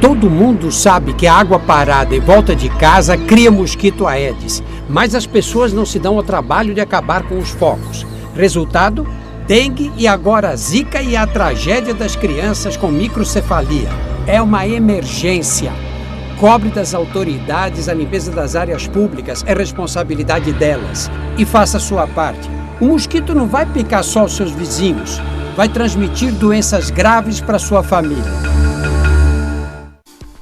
[SPEAKER 9] Todo mundo sabe que a água parada em volta de casa cria mosquito Aedes, mas as pessoas não se dão ao trabalho de acabar com os focos. Resultado? Dengue e agora zika e a tragédia das crianças com microcefalia. É uma emergência. Cobre das autoridades a limpeza das áreas públicas, é responsabilidade delas. E faça a sua parte. O mosquito não vai picar só os seus vizinhos, vai transmitir doenças graves para sua família.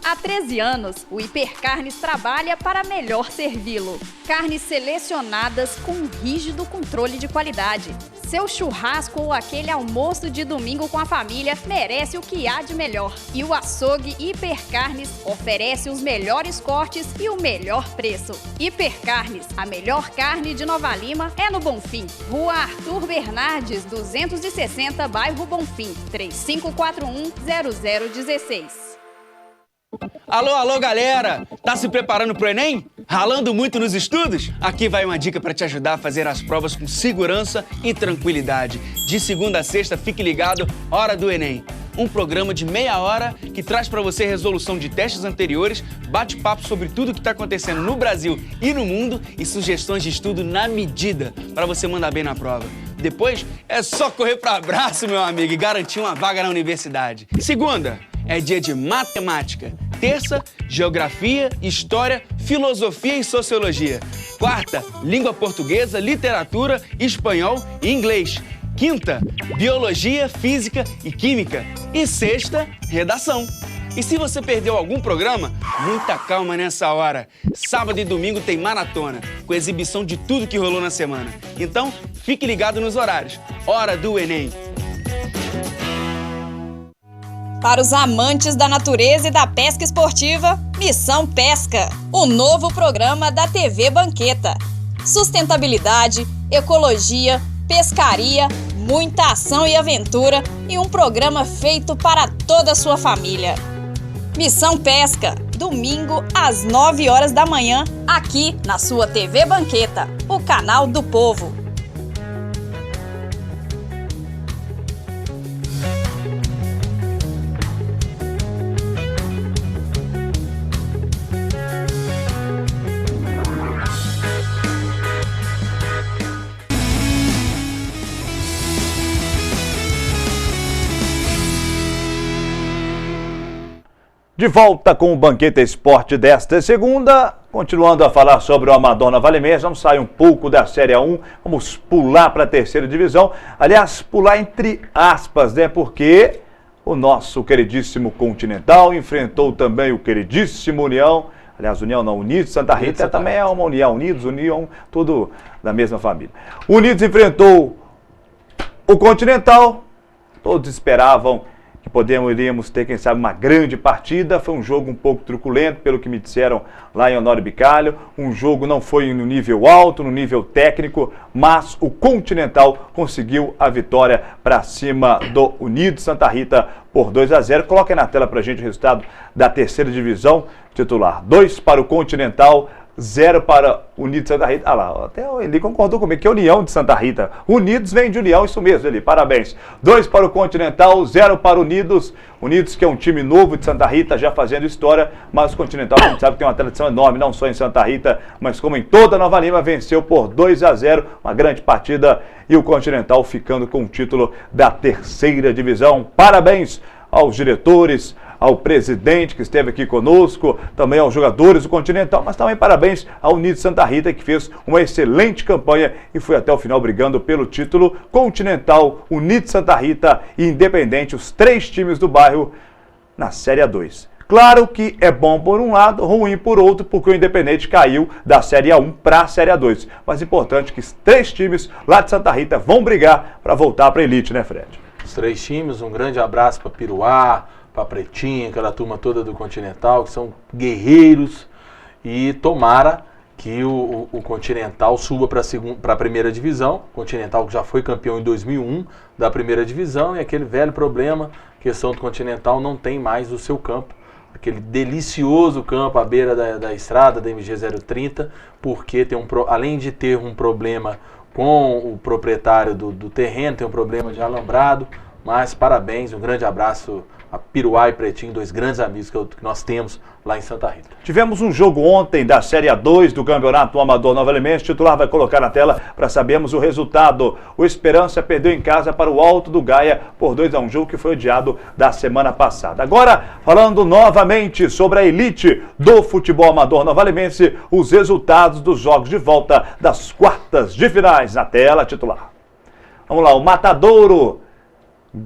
[SPEAKER 8] Há 13 anos, o Hipercarnes trabalha para melhor servi-lo. Carnes selecionadas com um rígido controle de qualidade. Seu churrasco ou aquele almoço de domingo com a família merece o que há de melhor. E o açougue Hipercarnes oferece os melhores cortes e o melhor preço. Hipercarnes, a melhor carne de Nova Lima é no Bonfim. Rua Arthur Bernardes, 260, bairro Bonfim, 3541-0016.
[SPEAKER 10] Alô, alô, galera! Tá se preparando pro Enem? Ralando muito nos estudos? Aqui vai uma dica para te ajudar a fazer as provas com segurança e tranquilidade. De segunda a sexta, fique ligado, Hora do Enem. Um programa de meia hora que traz para você resolução de testes anteriores, bate-papo sobre tudo que está acontecendo no Brasil e no mundo e sugestões de estudo na medida para você mandar bem na prova. Depois é só correr para abraço, meu amigo, e garantir uma vaga na universidade. Segunda é dia de matemática. Terça, geografia, história, filosofia e sociologia. Quarta, língua portuguesa, literatura, espanhol e inglês. Quinta, biologia, física e química. E sexta, redação. E se você perdeu algum programa, muita calma nessa hora. Sábado e domingo tem maratona, com exibição de tudo que rolou na semana. Então, fique ligado nos horários. Hora do Enem.
[SPEAKER 8] Para os amantes da natureza e da pesca esportiva, Missão Pesca, o novo programa da TV Banqueta. Sustentabilidade, ecologia, pescaria, muita ação e aventura e um programa feito para toda a sua família. Missão Pesca, domingo às 9 horas da manhã, aqui na sua TV Banqueta, o canal do povo.
[SPEAKER 2] De volta com o Banqueta Esporte desta segunda, continuando a falar sobre o Amador Nova Limense, vamos sair um pouco da Série A1, vamos pular para a terceira divisão, aliás, pular entre aspas, né, porque o nosso queridíssimo Continental enfrentou também o queridíssimo União, aliás, União não, Unidos Santa Rita também é uma União, Unidos, União, tudo da mesma família. Unidos enfrentou o Continental, todos esperavam que iríamos ter, quem sabe, uma grande partida. Foi um jogo um pouco truculento, pelo que me disseram lá em Honório Bicalho. Um jogo não foi no nível alto, no nível técnico, mas o Continental conseguiu a vitória para cima do Unidos Santa Rita por 2-0. Coloquem na tela para a gente o resultado da terceira divisão titular. 2 para o Continental, 0 para Unidos Santa Rita. Ah lá, até ele concordou comigo, que é União de Santa Rita. Unidos vem de União, isso mesmo, ele. Parabéns. 2 para o Continental, 0 para Unidos. Unidos, que é um time novo de Santa Rita, já fazendo história, mas o Continental, a gente sabe que tem uma tradição enorme, não só em Santa Rita, mas como em toda Nova Lima, venceu por 2-0, uma grande partida, e o Continental ficando com o título da terceira divisão. Parabéns aos diretores, ao presidente que esteve aqui conosco, também aos jogadores do Continental, mas também parabéns ao Unidos Santa Rita, que fez uma excelente campanha e foi até o final brigando pelo título. Continental, Unidos Santa Rita e Independente, os 3 times do bairro na Série A2. Claro que é bom por um lado, ruim por outro, porque o Independente caiu da Série A1 para a Série A2. Mas importante que os 3 times lá de Santa Rita vão brigar para voltar para a elite, né, Fred?
[SPEAKER 3] Os 3 times, um grande abraço para Piruá, para Pretinha, aquela turma toda do Continental, que são guerreiros, e tomara que o Continental suba para a primeira divisão. O Continental que já foi campeão em 2001 da primeira divisão, e aquele velho problema, questão do Continental, não tem mais o seu campo, aquele delicioso campo à beira da estrada da MG 030, porque além de ter um problema com o proprietário do terreno, tem um problema de alambrado. Mas parabéns, um grande abraço a Piruá e Pretinho, 2 grandes amigos que nós temos lá em Santa Rita.
[SPEAKER 2] Tivemos um jogo ontem da Série A2 do Campeonato Amador Nova Limense. O titular vai colocar na tela para sabermos o resultado. O Esperança perdeu em casa para o Alto do Gaia por 2-1, jogo que foi odiado da semana passada. Agora, falando novamente sobre a elite do futebol amador Nova Limense, os resultados dos jogos de volta das quartas de finais na tela titular. Vamos lá, o Matadouro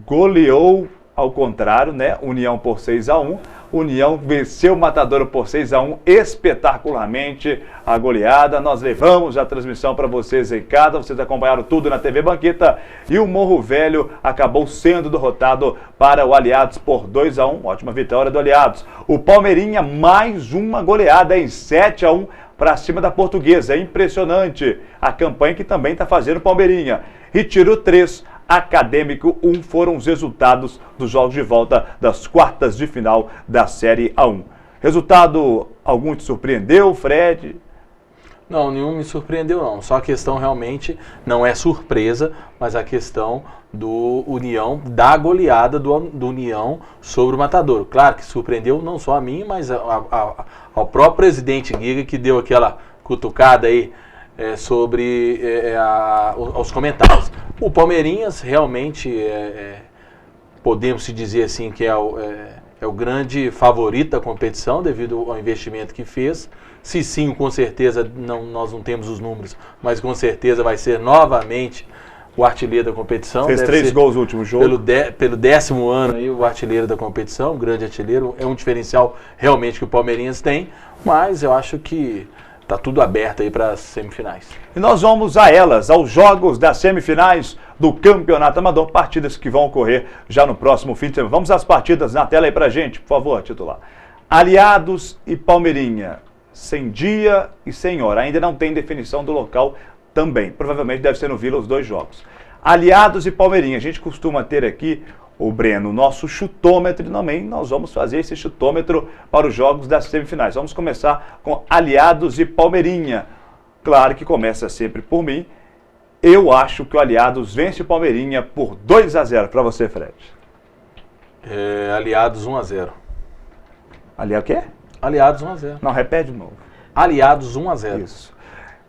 [SPEAKER 2] goleou, ao contrário, né? União por 6-1. União venceu o Matadouro por 6-1, espetacularmente a goleada. Nós levamos a transmissão para vocês em casa, vocês acompanharam tudo na TV Banqueta. E o Morro Velho acabou sendo derrotado para o Aliados por 2-1, ótima vitória do Aliados. O Palmeirinha, mais uma goleada em 7-1 para cima da Portuguesa. É impressionante a campanha que também está fazendo o Palmeirinha. Retiro 3, Acadêmico 1 foram os resultados dos jogos de volta das quartas de final da Série A1. Resultado, algum te surpreendeu, Fred?
[SPEAKER 3] Não, nenhum me surpreendeu não. Só a questão realmente não é surpresa, mas a questão do União, da goleada do União sobre o Matadouro. Claro que surpreendeu não só a mim, mas ao próprio presidente Giga, que deu aquela cutucada aí sobre os comentários. O Palmeirinhas realmente, podemos se dizer assim, que é o grande favorito da competição devido ao investimento que fez. Cicinho, com certeza, nós não temos os números, mas com certeza vai ser novamente o artilheiro da competição.
[SPEAKER 2] Fez 3 gols no último jogo.
[SPEAKER 3] Pelo 10º ano aí, o artilheiro da competição, o grande artilheiro. É um diferencial realmente que o Palmeirinhas tem, mas eu acho que está tudo aberto aí para as semifinais.
[SPEAKER 2] E nós vamos a elas, aos jogos das semifinais do Campeonato Amador, partidas que vão ocorrer já no próximo fim de semana. Vamos às partidas na tela aí pra gente, por favor, titular. Aliados e Palmeirinha, sem dia e sem hora. Ainda não tem definição do local também. Provavelmente deve ser no Vila os 2 jogos. Aliados e Palmeirinha. A gente costuma ter aqui, o Breno, nosso chutômetro, e também nós vamos fazer esse chutômetro para os jogos das semifinais. Vamos começar com Aliados e Palmeirinha. Claro que começa sempre por mim. Eu acho que o Aliados vence o Palmeirinha por 2-0. Para você, Fred.
[SPEAKER 3] Aliados 1-0.
[SPEAKER 2] Aliado o quê?
[SPEAKER 3] Aliados 1-0.
[SPEAKER 2] Não, repete de novo.
[SPEAKER 3] Aliados 1-0.
[SPEAKER 2] Isso.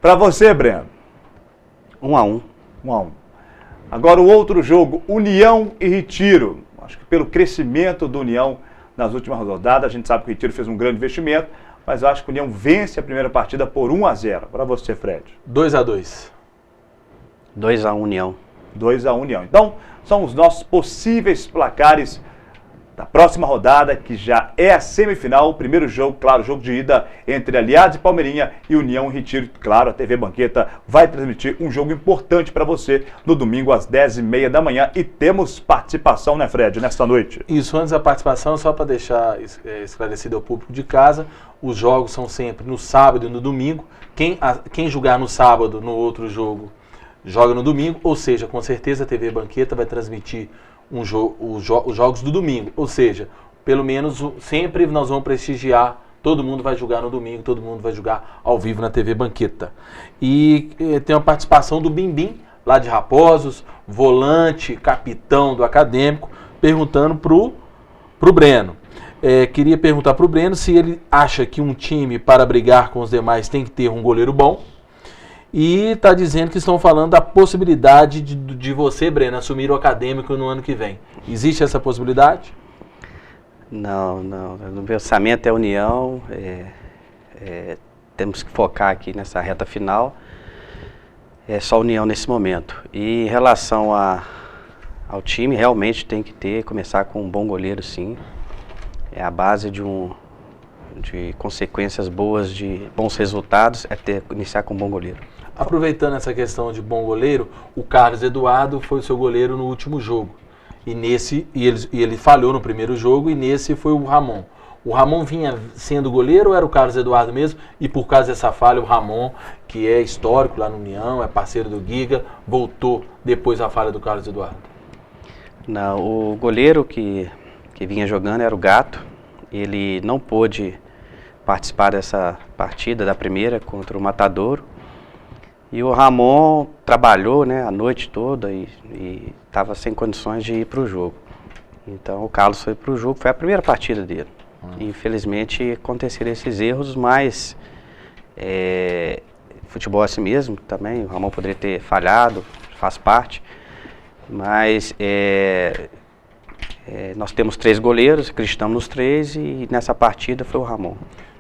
[SPEAKER 2] Para você, Breno.
[SPEAKER 4] 1-1.
[SPEAKER 2] 1-1. Agora o outro jogo, União e Retiro. Acho que pelo crescimento do União nas últimas rodadas, a gente sabe que o Retiro fez um grande investimento, mas eu acho que o União vence a primeira partida por 1-0. Para você, Fred.
[SPEAKER 3] 2-2.
[SPEAKER 4] 2-1 União.
[SPEAKER 2] 2-1 União. Então, são os nossos possíveis placares da próxima rodada, que já é a semifinal, o primeiro jogo, claro, jogo de ida entre Aliados e Palmeirinha e União e Retiro. Claro, a TV Banqueta vai transmitir um jogo importante para você no domingo às 10h30 da manhã. E temos participação, né, Fred, nesta noite?
[SPEAKER 3] Isso, antes da participação, só para deixar esclarecido ao público de casa, os jogos são sempre no sábado e no domingo. Quem jogar no sábado, no outro jogo, joga no domingo, ou seja, com certeza a TV Banqueta vai transmitir os jogos do domingo, ou seja, pelo menos sempre nós vamos prestigiar, todo mundo vai jogar no domingo, todo mundo vai jogar ao vivo na TV Banqueta. E tem a participação do Bimbim, lá de Raposos, volante, capitão do Acadêmico, perguntando pro Breno. Queria perguntar pro Breno se ele acha que um time, para brigar com os demais, tem que ter um goleiro bom. E está dizendo que estão falando da possibilidade de você, Breno, assumir o Acadêmico no ano que vem. Existe essa possibilidade?
[SPEAKER 4] Não. No pensamento é União. Temos que focar aqui nessa reta final. É só União nesse momento. E em relação ao time, realmente tem que começar com um bom goleiro, sim. É a base de consequências boas, de bons resultados, iniciar com um bom goleiro.
[SPEAKER 3] Aproveitando essa questão de bom goleiro, o Carlos Eduardo foi o seu goleiro no último jogo. E ele falhou no primeiro jogo, e nesse foi o Ramon. O Ramon vinha sendo goleiro ou era o Carlos Eduardo mesmo? E por causa dessa falha, o Ramon, que é histórico lá no União, é parceiro do Giga, voltou depois da falha do Carlos Eduardo.
[SPEAKER 4] Não, o goleiro que vinha jogando era o Gato. Ele não pôde participar dessa partida, da primeira, contra o Matadouro. E o Ramon trabalhou, né, a noite toda e estava sem condições de ir para o jogo. Então o Carlos foi para o jogo, foi a primeira partida dele. E, infelizmente aconteceram esses erros, mas futebol é assim mesmo também. O Ramon poderia ter falhado, faz parte. Mas nós temos 3 goleiros, acreditamos nos 3 e nessa partida foi o Ramon.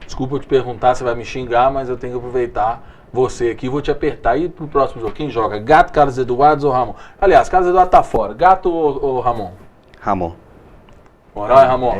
[SPEAKER 3] Desculpa eu te perguntar, você vai me xingar, mas eu tenho que aproveitar você aqui, vou te apertar. E pro próximo jogo, quem joga? Gato, Carlos Eduardo ou Ramon? Aliás, Carlos Eduardo tá fora. Gato ou Ramon?
[SPEAKER 4] Ramon.
[SPEAKER 3] Moral é Ramon?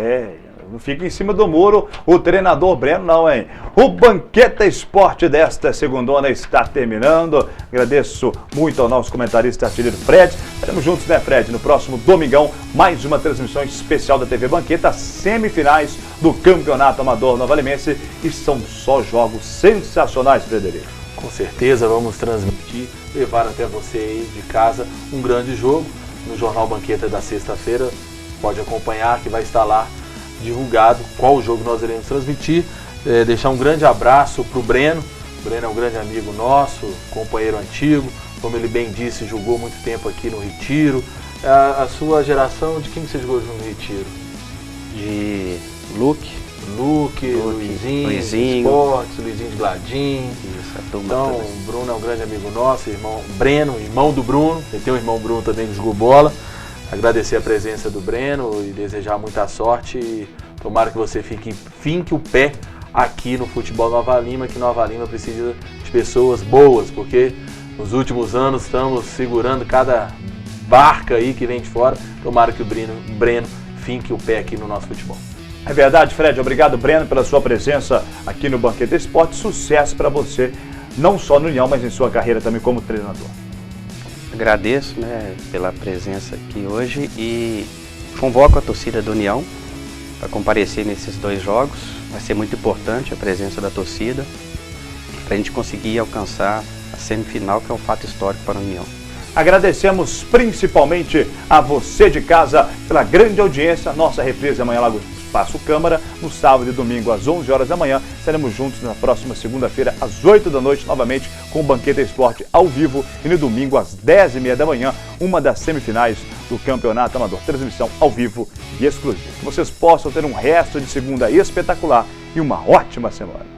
[SPEAKER 2] Não fica em cima do muro o treinador Breno, não, hein? O Banqueta Esporte desta segundona está terminando. Agradeço muito ao nosso comentarista artilheiro Fred. Estaremos juntos, né, Fred? No próximo domingão, mais uma transmissão especial da TV Banqueta, semifinais do Campeonato Amador Nova Limense. E são só jogos sensacionais, Frederico.
[SPEAKER 3] Com certeza vamos transmitir, levar até você aí de casa um grande jogo no Jornal Banqueta da sexta-feira. Pode acompanhar que vai estar lá divulgado qual jogo nós iremos transmitir. Deixar um grande abraço para o Breno. O Breno é um grande amigo nosso, companheiro antigo, como ele bem disse, jogou muito tempo aqui no Retiro. A sua geração, de quem você jogou junto no Retiro?
[SPEAKER 4] De Luque,
[SPEAKER 3] Luizinho, Esportes, Luizinho de Gladim.
[SPEAKER 4] Isso, a turma
[SPEAKER 3] então,
[SPEAKER 4] toda.
[SPEAKER 3] o Bruno é um grande amigo nosso, Breno, irmão do Bruno. Ele tem um irmão Bruno também que jogou bola. Agradecer a presença do Breno e desejar muita sorte. E tomara que você finque o pé aqui no futebol Nova Lima, que Nova Lima precisa de pessoas boas, porque nos últimos anos estamos segurando cada barca aí que vem de fora. Tomara que o Breno finque o pé aqui no nosso futebol.
[SPEAKER 2] É verdade, Fred. Obrigado, Breno, pela sua presença aqui no Banquete Esporte. Sucesso para você, não só no União, mas em sua carreira também como treinador.
[SPEAKER 4] Agradeço, né, pela presença aqui hoje e convoco a torcida do União para comparecer nesses 2 jogos. Vai ser muito importante a presença da torcida para a gente conseguir alcançar a semifinal, que é um fato histórico para a União.
[SPEAKER 2] Agradecemos principalmente a você de casa pela grande audiência. Nossa reprise amanhã lá no Espaço Câmara, no sábado e domingo às 11 horas da manhã. Estaremos juntos na próxima segunda-feira às 8 da noite, novamente com o Banquete Esporte ao vivo. E no domingo às 10h30 da manhã, uma das semifinais do Campeonato Amador. Transmissão ao vivo e exclusiva. Que vocês possam ter um resto de segunda espetacular e uma ótima semana.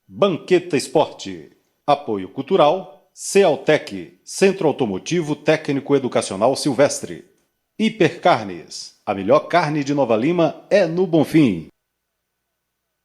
[SPEAKER 1] Banqueta Esporte. Apoio Cultural. Cealtec, Centro Automotivo Técnico Educacional Silvestre. Hipercarnes. A melhor carne de Nova Lima é no Bonfim.